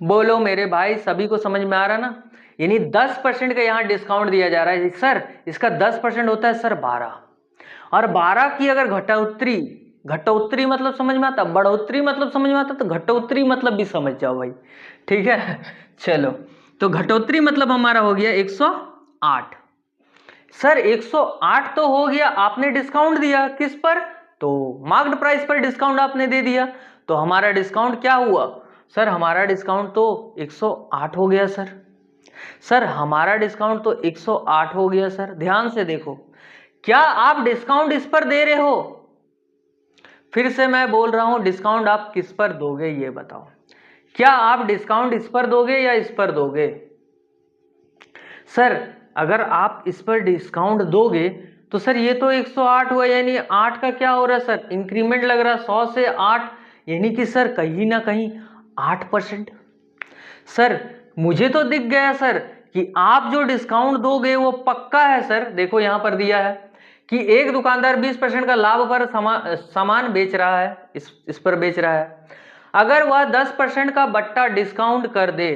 बोलो मेरे भाई, सभी को समझ में आ रहा ना? यानी 10% का यहां डिस्काउंट दिया जा रहा है सर। इसका 10% होता है सर 12, और 12 की अगर घटोत्तरी मतलब समझ में आता, बढ़ोतरी मतलब समझ में आता, तो घटोत्तरी मतलब भी समझ जाओ भाई, ठीक है। चलो, तो घटोत्तरी मतलब हमारा हो गया 108। सर 108 तो हो गया, आपने डिस्काउंट दिया किस पर? तो मार्क्ड प्राइस पर डिस्काउंट आपने दे दिया, तो हमारा डिस्काउंट क्या हुआ? सर हमारा डिस्काउंट तो 108 हो गया सर हमारा डिस्काउंट तो 108 हो गया सर। ध्यान से देखो, क्या आप डिस्काउंट इस पर दे रहे हो? फिर से मैं बोल रहा हूं, डिस्काउंट आप किस पर दोगे ये बताओ। क्या आप डिस्काउंट इस पर दोगे या इस पर दोगे? सर अगर आप इस पर डिस्काउंट दोगे तो सर ये तो 108 हुआ, यानी 8 का क्या हो रहा है सर, इंक्रीमेंट लग रहा है 100 से 8, यानी कि सर कहीं ना कहीं 8%। सर मुझे तो दिख गया सर कि आप जो डिस्काउंट दोगे वो पक्का है सर। देखो यहां पर दिया है कि एक दुकानदार 20% का लाभ पर सामान बेच रहा है, इस पर बेच रहा है। अगर वह 10% का बट्टा डिस्काउंट कर दे,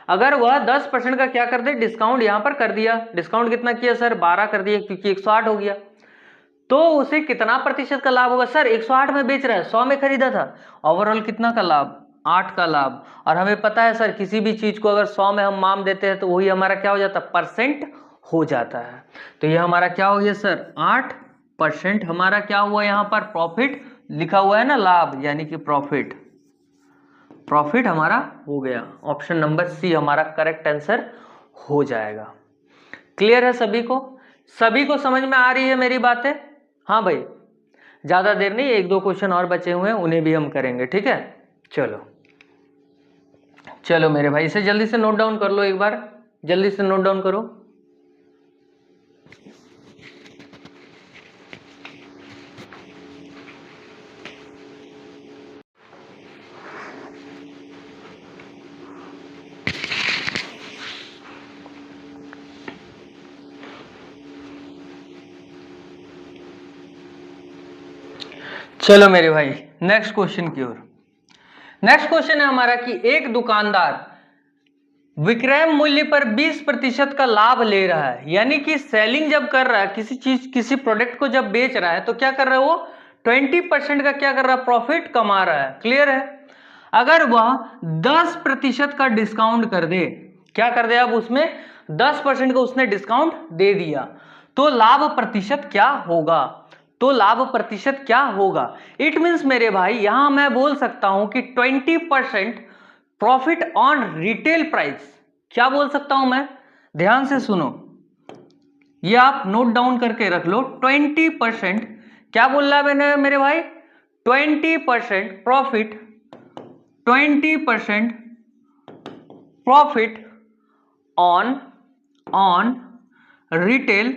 अगर वह 10% का क्या कर दे, डिस्काउंट यहां पर कर दिया। डिस्काउंट कितना किया सर, 12 कर दिया, क्योंकि 108 हो गया। तो उसे कितना प्रतिशत का लाभ होगा सर, 108 में बेच रहा है, 100 में खरीदा था, ओवरऑल कितना का लाभ, 8 का लाभ। और हमें पता है सर किसी भी चीज को अगर 100 में हम मान देते हैं तो वही हमारा क्या हो जाता है, परसेंट हो जाता है। तो ये हमारा क्या हो गया सर, 8% हमारा क्या हुआ, यहाँ पर प्रॉफिट लिखा हुआ है ना, लाभ यानी कि प्रॉफिट, प्रॉफिट हमारा हो गया। ऑप्शन नंबर सी हमारा करेक्ट आंसर हो जाएगा। क्लियर है सभी को, सभी को समझ में आ रही है मेरी बातें? हाँ भाई, ज्यादा देर नहीं, 1-2 क्वेश्चन और बचे हुए हैं, उन्हें भी हम करेंगे, ठीक है। चलो चलो मेरे भाई, इसे जल्दी से नोट डाउन कर लो, एक बार जल्दी से नोट डाउन करो। चलो मेरे भाई नेक्स्ट क्वेश्चन की ओर। नेक्स्ट क्वेश्चन है हमारा कि एक दुकानदार विक्रय मूल्य पर 20% का लाभ ले रहा है, यानी कि सेलिंग जब कर रहा है किसी चीज, किसी प्रोडक्ट को जब बेच रहा है तो क्या कर रहा है वो 20% का क्या कर रहा है, प्रॉफिट कमा रहा है। क्लियर है। अगर वह 10% का डिस्काउंट कर दे, क्या कर दे, अब उसमें 10% का उसने डिस्काउंट दे दिया, तो लाभ प्रतिशत क्या होगा, तो लाभ प्रतिशत क्या होगा। इट मींस मेरे भाई यहां मैं बोल सकता हूं कि 20% प्रॉफिट ऑन रिटेल प्राइस, क्या बोल सकता हूं मैं, ध्यान से सुनो, ये आप नोट डाउन करके रख लो। 20% क्या बोल रहा है मैंने मेरे भाई, 20% profit, 20% profit on retail,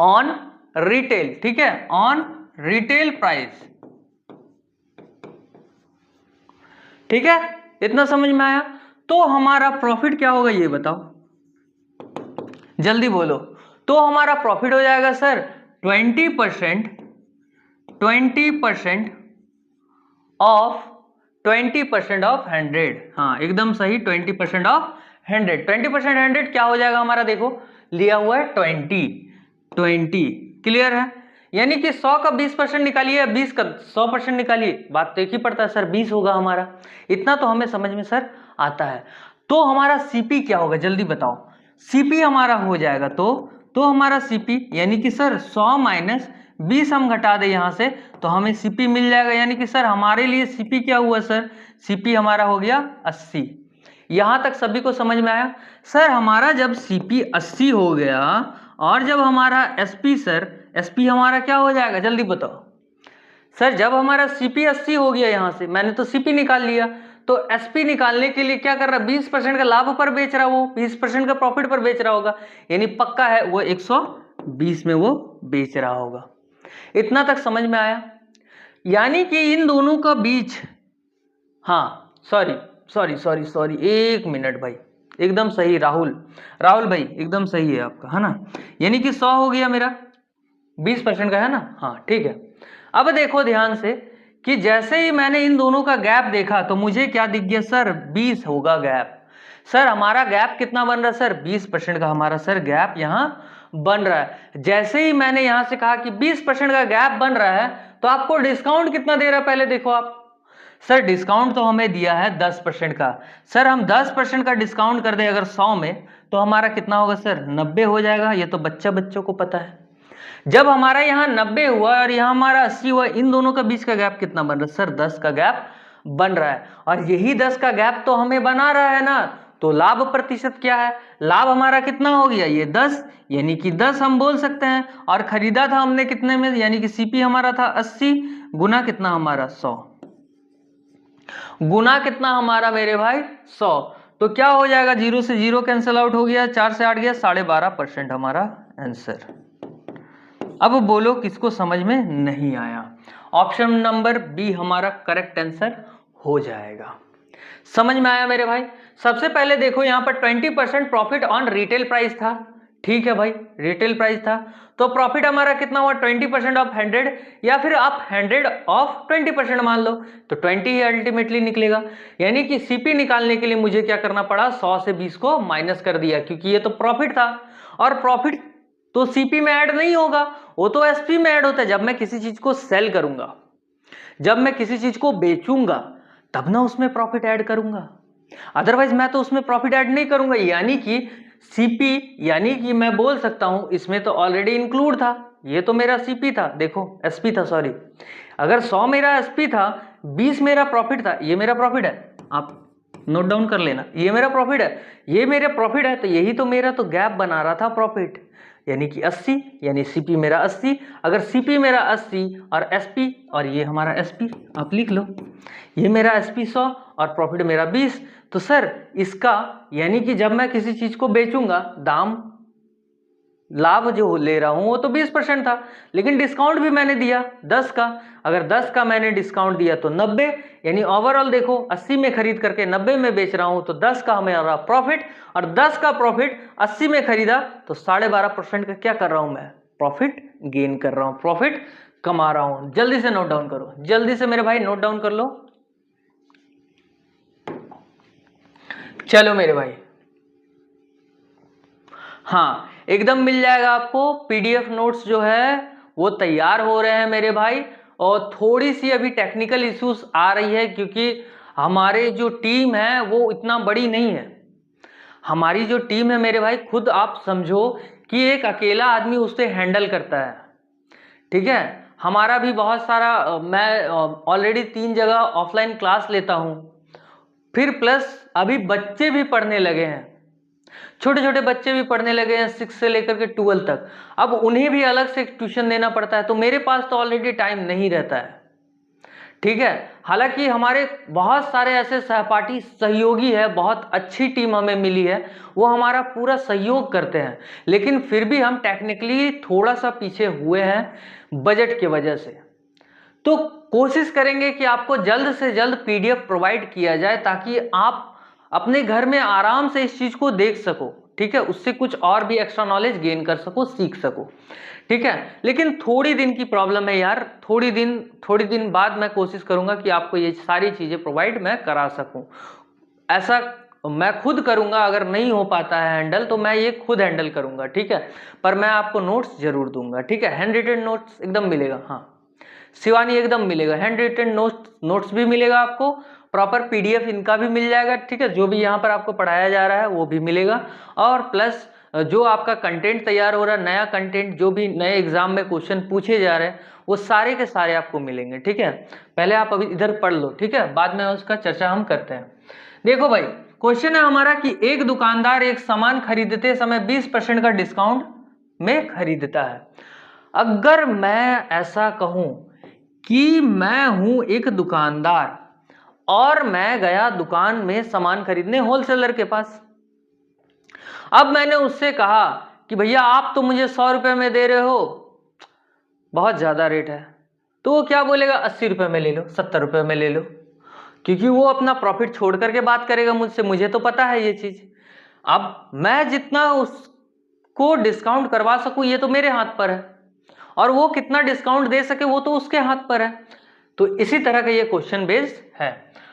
on retail, ठीक है, ऑन रिटेल प्राइस, ठीक है, इतना समझ में आया। तो हमारा प्रॉफिट क्या होगा ये बताओ, जल्दी बोलो। तो हमारा प्रॉफिट हो जाएगा सर 20% ऑफ 20% ऑफ 100, हाँ एकदम सही, 20% ऑफ 100, 20% 100 क्या हो जाएगा हमारा, देखो लिया हुआ है 20। क्लियर है। यानी कि 100 का 20% निकालिए, 20 का 100% निकालिए, बात तो एक ही पड़ता है सर, 20 होगा हमारा। इतना तो हमें समझ में सर आता है। तो हमारा सीपी क्या होगा जल्दी बताओ, सीपी हमारा हो जाएगा तो हमारा सीपी यानी कि सर 100 माइनस 20 हम घटा दे यहां से तो हमें सीपी मिल जाएगा। यानी कि सर हमारे लिए सीपी क्या हुआ सर, सीपी हमारा हो गया 80। यहां तक सभी को समझ में आया। सर हमारा जब सीपी 80 हो गया और जब हमारा एसपी, सर एसपी हमारा क्या हो जाएगा जल्दी बताओ। सर जब हमारा सीपी 80 हो गया, यहां से मैंने तो सीपी निकाल लिया, तो एसपी निकालने के लिए क्या कर रहा है, 20% का लाभ पर बेच रहा है, वो 20% का प्रॉफिट पर बेच रहा होगा, यानी पक्का है वो 120 में वो बेच रहा होगा। इतना तक समझ में आया। यानी कि इन दोनों का बीच, हाँ सॉरी 1 मिनट भाई, एकदम सही राहुल भाई एकदम सही है आपका, है ना। यानी कि 100 हो गया मेरा, 20% का है ना, हाँ ठीक है। अब देखो ध्यान से कि जैसे ही मैंने इन दोनों का गैप देखा तो मुझे क्या दिख गया सर, 20 होगा गैप। सर हमारा गैप कितना बन रहा है सर, 20% का हमारा सर गैप यहां बन रहा है। जैसे ही मैंने यहां से कहा कि 20% का गैप बन रहा है तो आपको डिस्काउंट कितना दे रहा है पहले देखो आप। सर डिस्काउंट तो हमें दिया है 10% का। सर हम 10% का डिस्काउंट कर दे अगर 100 में तो हमारा कितना होगा सर, 90 हो जाएगा। ये तो बच्चों को पता है। जब हमारा यहाँ 90 हुआ और यहाँ हमारा 80 हुआ, इन दोनों का बीच का गैप कितना बन रहा है सर, 10 का गैप बन रहा है। और यही 10 का गैप तो हमें बना रहा है ना, तो लाभ प्रतिशत क्या है, लाभ हमारा कितना हो गया, ये 10, यानी कि 10 हम बोल सकते हैं। और खरीदा था हमने कितने में, यानी कि सीपी हमारा था 80 गुना कितना हमारा 100, गुना कितना हमारा मेरे भाई 100। तो क्या हो जाएगा, 0 से 0 कैंसिल आउट हो गया, 4 से 8 गया, 12.5% हमारा आंसर। अब बोलो किसको समझ में नहीं आया। ऑप्शन नंबर बी हमारा करेक्ट आंसर हो जाएगा। समझ में आया मेरे भाई। सबसे पहले देखो यहाँ पर 20% प्रॉफिट ऑन रिटेल प्राइस था। ठीक है भाई, रिटेल प्राइस था तो प्रॉफिट हमारा कितना हुआ 20% ऑफ 100, या फिर आप 100 ऑफ 20% मान लो तो 20 ही अल्टीमेटली निकलेगा। यानी कि सीपी निकालने के लिए मुझे क्या करना पड़ा, 100 से 20 को माइनस कर दिया, क्योंकि ये तो प्रॉफिट था और प्रॉफिट तो सीपी में ऐड नहीं होगा, वो तो एसपी में ऐड होता है। जब मैं किसी चीज को सेल करूंगा, जब मैं किसी चीज को बेचूंगा, तब ना उसमें प्रॉफिट ऐड करूंगा, अदरवाइज मैं तो उसमें प्रॉफिट ऐड नहीं करूंगा। यानी कि सीपी, यानी कि मैं बोल सकता हूं इसमें तो ऑलरेडी इंक्लूड था, ये तो मेरा सीपी था, देखो एसपी था, सॉरी। अगर 100 मेरा एसपी था, 20 मेरा प्रॉफिट था, ये मेरा प्रॉफिट है, आप नोट डाउन कर लेना, ये मेरा प्रॉफिट है, ये मेरा प्रॉफिट है, तो यही तो मेरा तो गैप बना रहा था प्रॉफिट, यानी कि 80, यानी सीपी मेरा 80। अगर सीपी मेरा 80 और एसपी, और ये हमारा एसपी, आप लिख लो, ये मेरा एसपी 100 और प्रॉफिट मेरा 20, तो सर इसका यानी कि जब मैं किसी चीज को बेचूंगा, दाम लाभ जो ले रहा हूं वो तो 20% था, लेकिन डिस्काउंट भी मैंने दिया 10 का। अगर 10 का मैंने डिस्काउंट दिया तो 90, यानी ओवरऑल देखो 80 में खरीद करके 90 में बेच रहा हूं, तो 10 का हमारा प्रॉफिट, और 10 का प्रॉफिट 80 में खरीदा तो 12.5% का क्या कर रहा हूं मैं, प्रॉफिट गेन कर रहा हूं, प्रॉफिट कमा रहा हूं। जल्दी से नोट डाउन करो, जल्दी से मेरे भाई नोट डाउन कर लो। चलो मेरे भाई, हाँ एकदम मिल जाएगा आपको, पीडीएफ नोट्स जो है वो तैयार हो रहे हैं मेरे भाई। और थोड़ी सी अभी टेक्निकल इश्यूज आ रही है, क्योंकि हमारे जो टीम है वो इतना बड़ी नहीं है। हमारी जो टीम है मेरे भाई, खुद आप समझो कि एक अकेला आदमी उसे हैंडल करता है, ठीक है। हमारा भी बहुत सारा, मैं ऑलरेडी 3 जगह ऑफलाइन क्लास लेता हूं, फिर प्लस अभी बच्चे भी पढ़ने लगे हैं, छोटे छोटे बच्चे भी पढ़ने लगे हैं 6 से लेकर के 12 तक। अब उन्हें भी अलग से ट्यूशन देना पड़ता है, तो मेरे पास तो ऑलरेडी टाइम नहीं रहता है, ठीक है। हालांकि हमारे बहुत सारे ऐसे सहपाठी सहयोगी है, बहुत अच्छी टीम हमें मिली है, वो हमारा पूरा सहयोग करते हैं, लेकिन फिर भी हम टेक्निकली थोड़ा सा पीछे हुए हैं बजट की वजह से। तो कोशिश करेंगे कि आपको जल्द से जल्द पीडीएफ प्रोवाइड किया जाए, ताकि आप अपने घर में आराम से इस चीज को देख सको, ठीक है, उससे कुछ और भी एक्स्ट्रा नॉलेज गेन कर सको, सीख सको, ठीक है। लेकिन थोड़ी दिन की प्रॉब्लम है यार, थोड़ी दिन बाद मैं कोशिश करूंगा कि आपको ये सारी चीजें प्रोवाइड मैं करा सकूं। ऐसा मैं खुद करूंगा, अगर नहीं हो पाता है हैंडल तो मैं ये खुद हैंडल करूंगा, ठीक है, पर मैं आपको नोट्स जरूर दूंगा, ठीक है। हैंड रिटन नोट्स एकदम मिलेगा, हाँ शिवानी एकदम मिलेगा, हैंड रिटन नोट्स भी मिलेगा आपको, प्रॉपर पीडीएफ इनका भी मिल जाएगा, ठीक है, जो भी यहाँ पर आपको पढ़ाया जा रहा है वो भी मिलेगा, और प्लस जो आपका कंटेंट तैयार हो रहा है, नया कंटेंट, जो भी नए एग्जाम में क्वेश्चन पूछे जा रहे हैं, वो सारे के सारे आपको मिलेंगे, ठीक है। पहले आप अभी इधर पढ़ लो, ठीक है, बाद में उसका चर्चा हम करते हैं। देखो भाई, क्वेश्चन है हमारा कि एक दुकानदार एक सामान खरीदते समय 20% का डिस्काउंट में खरीदता है। अगर मैं ऐसा कहूं कि मैं हूं एक दुकानदार और मैं गया दुकान में सामान खरीदने होलसेलर के पास, अब मैंने उससे कहा कि भैया आप तो मुझे 100 रुपए में दे रहे हो, बहुत ज्यादा रेट है, तो वो क्या बोलेगा, 80 रुपए में ले लो, 70 रुपए में ले लो, क्योंकि वो अपना प्रॉफिट छोड़ करके बात करेगा मुझसे, मुझे तो पता है ये चीज। अब मैं जितना उसको डिस्काउंट करवा सकूं ये तो मेरे हाथ पर है, और वो कितना डिस्काउंट दे सके वो तो उसके हाथ पर है। तो इसी तरह का ये क्वेश्चन बेस्ड है।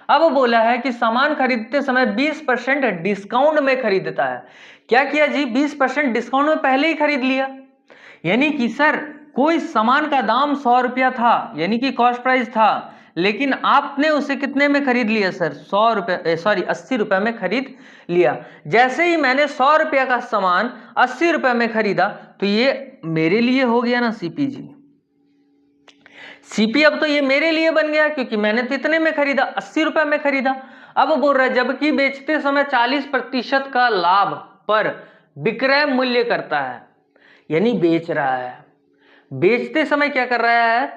अब वो बोला है कि सामान खरीदते समय 20% डिस्काउंट में खरीदता है। क्या किया जी, 20% डिस्काउंट में पहले ही खरीद लिया, यानी कि सर कोई सामान का दाम 100 रुपया था, यानी कि कॉस्ट प्राइस था, लेकिन आपने उसे कितने में खरीद लिया सर, 100 रुपये, सॉरी 80 रुपये में खरीद लिया। जैसे ही मैंने 100 रुपया का सामान 80 रुपये में खरीदा, तो ये मेरे लिए हो गया ना सीपी जी, सीपी अब तो ये मेरे लिए बन गया, क्योंकि मैंने तो इतने में खरीदा, 80 रुपये में खरीदा। अब बोल रहा है जबकि बेचते समय 40% का लाभ पर विक्रय मूल्य करता है, यानी बेच रहा है, बेचते समय क्या कर रहा है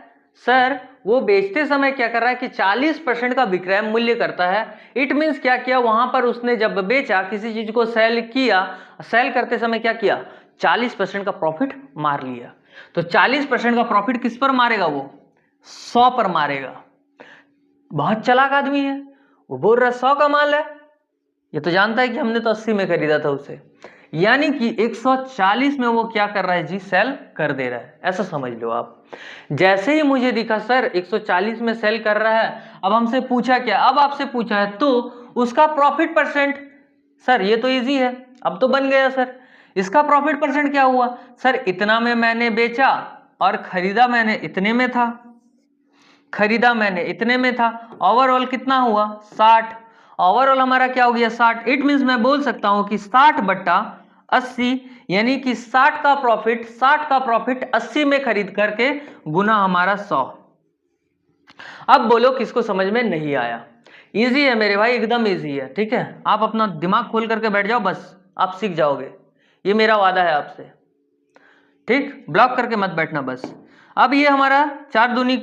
सर, वो बेचते समय क्या कर रहा है कि 40% का विक्रय मूल्य करता है। इट मींस क्या किया, वहां पर उसने जब बेचा, किसी चीज को सेल किया, सेल करते समय क्या किया, 40% का प्रॉफिट मार लिया। तो 40% का प्रॉफिट किस पर मारेगा? वो 100 पर मारेगा। बहुत चालाक आदमी है, वो बोल रहा है 100 का माल है, ये तो जानता है कि हमने तो 80 में खरीदा था उसे, यानी कि 140 में वो क्या कर रहा है जी? सेल कर दे रहा है। ऐसा समझ लो आप। जैसे ही मुझे दिखा सर 140 में सेल कर रहा है, अब हमसे पूछा क्या? अब आपसे पूछा है तो उसका प्रॉफिट परसेंट। सर ये तो इजी है, अब तो बन गया सर। इसका प्रॉफिट परसेंट क्या हुआ? सर इतना में मैंने बेचा और खरीदा मैंने इतने में था, खरीदा मैंने इतने में था। ओवरऑल कितना हुआ? 60। ओवरऑल हमारा क्या हो गया? 60। इट मींस मैं बोल सकता हूं कि 60 बट्टा 80, यानी कि 60 का प्रॉफिट 80 में खरीद करके गुना हमारा 100। अब बोलो किसको समझ में नहीं आया? इजी है मेरे भाई, एकदम इजी है। ठीक है, आप अपना दिमाग खोल करके बैठ जाओ, बस आप सीख जाओगे, ये मेरा वादा है आपसे। ठीक, ब्लॉक करके मत बैठना बस। अब ये हमारा 4 दूनी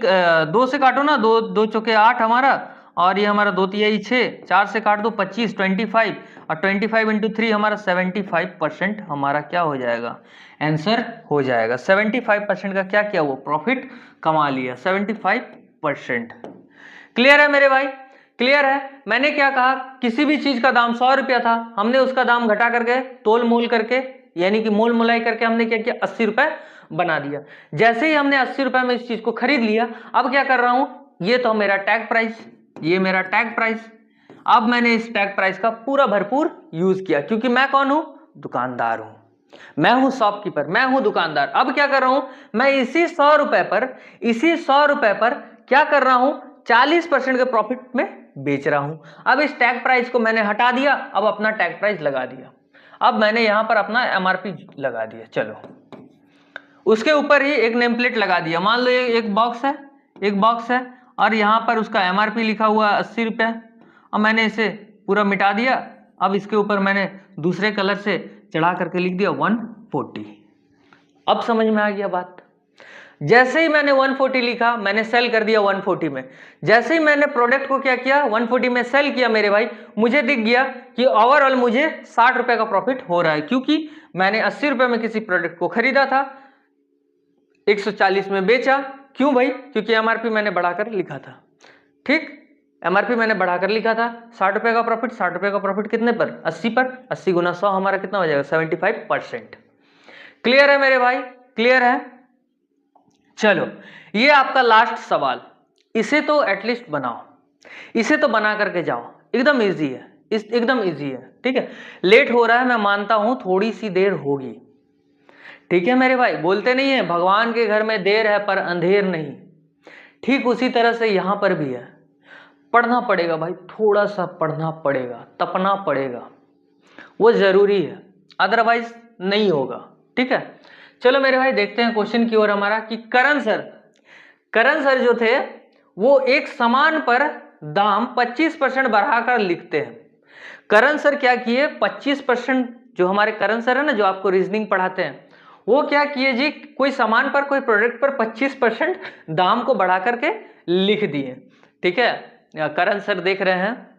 2 से काटो ना, 2 2 चौके 8 हमारा, और ये हमारा 2 तिहाई 6, 4 से काट दो 25, 25, और 25 इंटू 3 हमारा 75% हमारा क्या हो जाएगा? आंसर हो जाएगा। 75% का क्या किया? वो प्रॉफिट कमा लिया, 75%। क्लियर है मेरे भाई? क्लियर है? मैंने क्या कहा? किसी भी चीज का दाम 100 रुपया था, हमने उसका दाम घटा करके तोल मोल करके, यानी कि मोल मोलाई करके हमने क्या किया? 80 रुपए बना दिया। जैसे ही हमने 80 रुपए में इस चीज को खरीद लिया, अब क्या कर रहा हूं? ये तो मेरा टैग प्राइस, ये मेरा टैग प्राइस। अब मैंने इस टैग प्राइस का पूरा भरपूर यूज किया, क्योंकि मैं कौन हूं? दुकानदार हूं, मैं हूं शॉपकीपर, मैं हूं दुकानदार। अब क्या कर रहा हूं? मैं इसी 100 रुपए पर क्या कर रहा हूं? 40% के प्रॉफिट में बेच रहा हूं। अब इस टैग प्राइस को मैंने हटा दिया, अब अपना टैग प्राइस लगा दिया। अब मैंने यहां पर अपना एमआरपी लगा दिया। चलो, उसके ऊपर ही एक नेम प्लेट लगा दिया। मान लो ये एक बॉक्स है और यहां पर उसका एमआरपी लिखा हुआ 80 रुपए। अब मैंने इसे पूरा मिटा दिया। अब इसके ऊपर मैंने दूसरे कलर से चढ़ा करके लिख दिया 140। अब समझ में आ गया बात? जैसे ही मैंने 140 लिखा, मैंने सेल कर दिया 140 में। जैसे ही मैंने प्रोडक्ट को क्या किया? 140 में सेल किया मेरे भाई, मुझे दिख गया कि ओवरऑल मुझे 60 रुपए का प्रॉफिट हो रहा है, क्योंकि मैंने 80 रुपए में किसी प्रोडक्ट को खरीदा था, 140 में बेचा। क्यों भाई? क्योंकि एमआरपी मैंने बढ़ाकर लिखा था। ठीक, एमआरपी मैंने बढ़ाकर लिखा था। 60 रुपए का प्रॉफिट, 60 रुपए का प्रॉफिट कितने पर? 80 पर। 80 गुना 100 हमारा कितना हो जाएगा? 75%। क्लियर है मेरे भाई? क्लियर है? चलो, ये आपका लास्ट सवाल, इसे तो एटलीस्ट बनाओ, इसे तो बना करके जाओ। एकदम इजी है, एकदम इजी है। ठीक है, लेट हो रहा है मैं मानता हूं, थोड़ी सी देर होगी। ठीक है मेरे भाई, बोलते नहीं है भगवान के घर में देर है पर अंधेर नहीं। ठीक उसी तरह से यहां पर भी है, पढ़ना पड़ेगा भाई, थोड़ा सा पढ़ना पड़ेगा, तपना पड़ेगा, वो जरूरी है, अदरवाइज नहीं होगा। ठीक है, चलो मेरे भाई देखते हैं क्वेश्चन की ओर हमारा, कि करण सर जो थे वो एक सामान पर दाम 25% बढ़ाकर लिखते हैं। करण सर क्या किए? 25%, जो हमारे करण सर है ना, जो आपको रीजनिंग पढ़ाते हैं, वो क्या किए जी? कोई सामान पर, कोई प्रोडक्ट पर 25% दाम को बढ़ा करके लिख दिए। ठीक है, करण सर देख रहे हैं,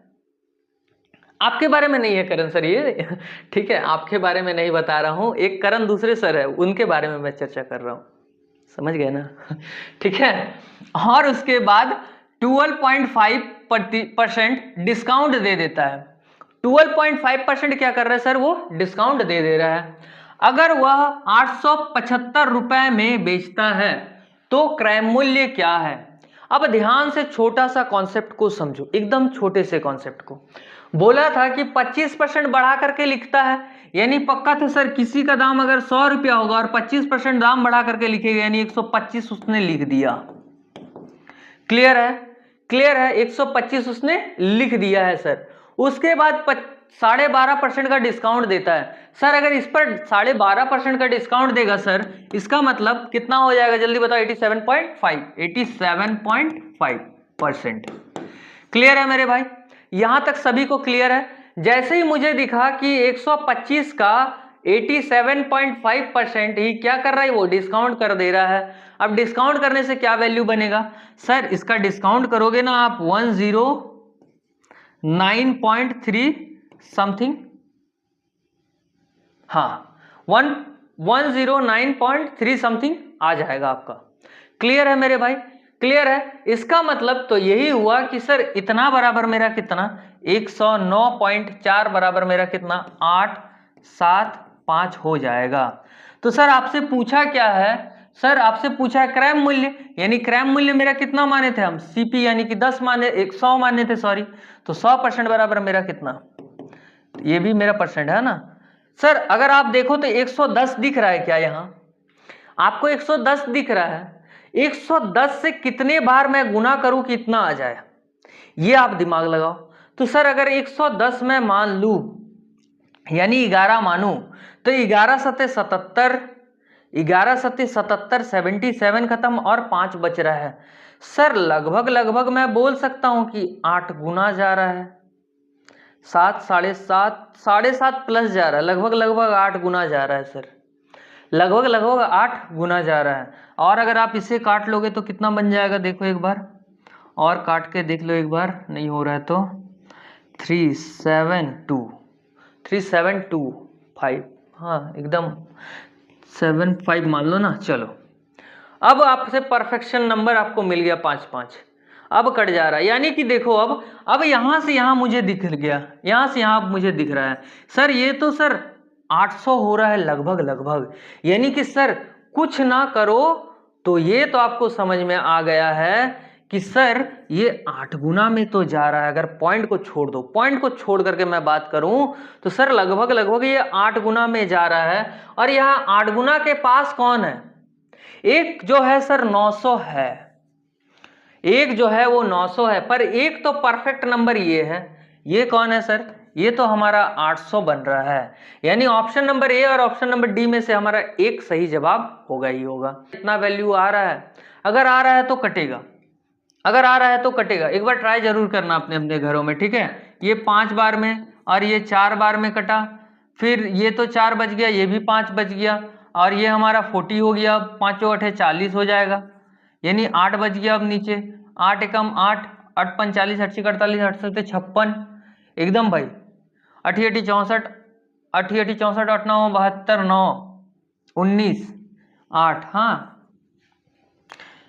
आपके बारे में नहीं है करण सर ये, ठीक है, आपके बारे में नहीं बता रहा हूं, एक करण दूसरे सर है, उनके बारे में मैं चर्चा कर रहा हूं, समझ गए ना? ठीक है, और उसके बाद 12.5% डिस्काउंट दे देता है। 12.5% क्या कर रहा है सर? वो डिस्काउंट दे रहा है। अगर वह 875 रुपए में बेचता है तो क्रय मूल्य क्या है? अब ध्यान से छोटा सा कॉन्सेप्ट को समझो, एकदम छोटे से कॉन्सेप्ट को। बोला था कि 25% बढ़ा करके लिखता है, यानी पक्का था सर किसी का दाम अगर 100 रुपया होगा और 25% दाम बढ़ा करके लिखेगा, यानी 125 उसने लिख दिया। क्लियर है? क्लियर है, 125 उसने लिख दिया है सर। उसके बाद 12.5% का डिस्काउंट देता है। सर अगर इस पर 12.5% का डिस्काउंट देगा सर, इसका मतलब कितना हो जाएगा? जल्दी बताओ। 87.5%। क्लियर है मेरे भाई? यहां तक सभी को क्लियर है? जैसे ही मुझे दिखा कि 125 का 87.5% ही क्या कर रहा है? वो डिस्काउंट कर दे रहा है। अब डिस्काउंट करने से क्या वैल्यू बनेगा सर? इसका डिस्काउंट करोगे ना आप 109.3 समथिंग, हाँ 109.3 समथिंग आ जाएगा आपका। क्लियर है मेरे भाई, क्लियर है। इसका मतलब तो यही हुआ कि सर इतना बराबर मेरा कितना 109.4 बराबर मेरा कितना 875 हो जाएगा। तो सर आपसे पूछा क्या है, सर आपसे पूछा है क्रैम मूल्य, यानी क्रैम मूल्य मेरा कितना माने थे हम, सीपी यानी कि 10 माने 100 माने थे सॉरी, तो 100% बराबर मेरा कितना, ये भी मेरा परसेंट है ना। सर अगर आप देखो तो 110 दिख रहा है क्या, यहां आपको 110 दिख रहा है, 110 से कितने बार मैं गुना करूं कि इतना आ जाए, ये आप दिमाग लगाओ। तो सर अगर 110 में मान लू यानी 11 मानू तो 11 सत्ते 77, 11 सत्ते 77, 77 खत्म और 5 बच रहा है। सर लगभग लगभग मैं बोल सकता हूं कि 8 गुना जा रहा है, 7 साढ़े सात प्लस जा रहा है, लगभग लगभग 8 गुना जा रहा है सर, लगभग लगभग 8 गुना जा रहा है। और अगर आप इसे काट लोगे तो कितना बन जाएगा, देखो एक बार और काट के देख लो एक बार, नहीं हो रहा है तो 372.5, हाँ एकदम 75 मान लो ना। चलो अब आपसे परफेक्शन नंबर आपको मिल गया 5 अब कट जा रहा है, यानी कि देखो अब यहां से यहां मुझे दिख गया, यहां से यहां मुझे दिख रहा है सर, ये तो सर 800 हो रहा है लगभग लगभग, यानी कि सर कुछ ना करो तो ये तो आपको समझ में आ गया है कि सर ये 8 गुना में तो जा रहा है। अगर पॉइंट को छोड़ दो, पॉइंट को छोड़ करके मैं बात करूं तो सर लगभग लगभग ये 8 गुना में जा रहा है। और यहाँ 8 गुना के पास कौन है, एक जो है सर 900 है, एक जो है वो 900 है, पर एक तो परफेक्ट नंबर ये है, ये कौन है सर, ये तो हमारा 800 बन रहा है। यानी ऑप्शन नंबर ए और ऑप्शन नंबर डी में से हमारा एक सही जवाब होगा ही होगा। कितना वैल्यू आ रहा है, अगर आ रहा है तो कटेगा, अगर आ रहा है तो कटेगा, एक बार ट्राई जरूर करना अपने अपने घरों में, ठीक है। ये 5 बार में और ये 4 बार में कटा, फिर ये तो 4 बच गया, ये भी 5 बच गया और ये हमारा 40 हो गया, 5 8 40 हो जाएगा, यानी 8 बच गया। अब नीचे 8 एकम 8, 8 45, 8 48, 8 7 56 एकदम भाई, 8 8 64, 8 8 64, 8 9 72, 9 19 8, हाँ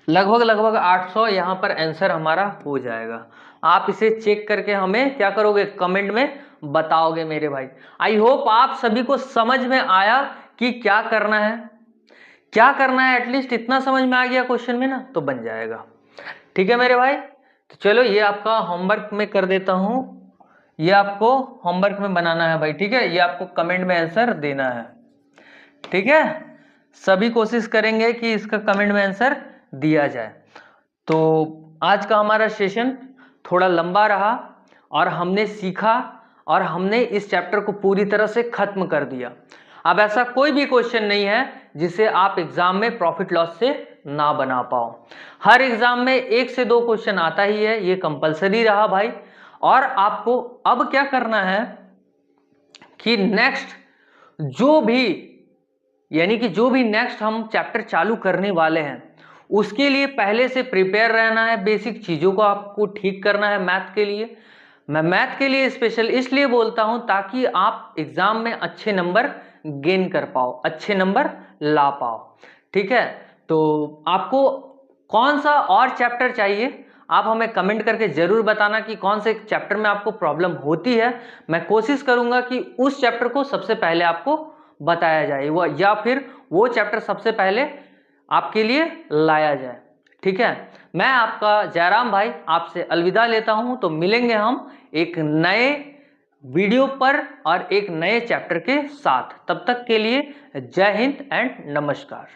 लगभग लगभग 800 यहाँ पर आंसर हमारा हो जाएगा। आप इसे चेक करके हमें क्या करोगे, कमेंट में बताओगे मेरे भाई। आई होप आप सभी को समझ में आया कि क्या करना है, क्या करना है, एटलीस्ट इतना समझ में आ गया क्वेश्चन में ना, तो बन जाएगा। ठीक है मेरे भाई, तो चलो ये आपका होमवर्क में कर देता हूं, ये आपको होमवर्क में बनाना है भाई, ठीक है। ये आपको कमेंट में आंसर देना है, ठीक है। सभी कोशिश करेंगे कि इसका कमेंट में आंसर दिया जाए। तो आज का हमारा सेशन थोड़ा लंबा रहा और हमने सीखा और हमने इस चैप्टर को पूरी तरह से खत्म कर दिया। अब ऐसा कोई भी क्वेश्चन नहीं है जिसे आप एग्जाम में प्रॉफिट लॉस से ना बना पाओ। हर एग्जाम में 1 से 2 क्वेश्चन आता ही है, ये कंपलसरी रहा भाई। और आपको अब क्या करना है कि नेक्स्ट जो भी, यानी कि जो भी नेक्स्ट हम चैप्टर चालू करने वाले हैं उसके लिए पहले से प्रिपेयर रहना है, बेसिक चीजों को आपको ठीक करना है मैथ के लिए। मैं मैथ के लिए स्पेशल इसलिए बोलता हूं ताकि आप एग्जाम में अच्छे नंबर गेन कर पाओ, अच्छे नंबर ला पाओ, ठीक है। तो आपको कौन सा और चैप्टर चाहिए आप हमें कमेंट करके जरूर बताना कि कौन से चैप्टर में आपको प्रॉब्लम होती है। मैं कोशिश करूंगा कि उस चैप्टर को सबसे पहले आपको बताया जाए, वो या फिर वो चैप्टर सबसे पहले आपके लिए लाया जाए, ठीक है। मैं आपका जयराम भाई आपसे अलविदा लेता हूं, तो मिलेंगे हम एक नए वीडियो पर और एक नए चैप्टर के साथ। तब तक के लिए जय हिंद एंड नमस्कार।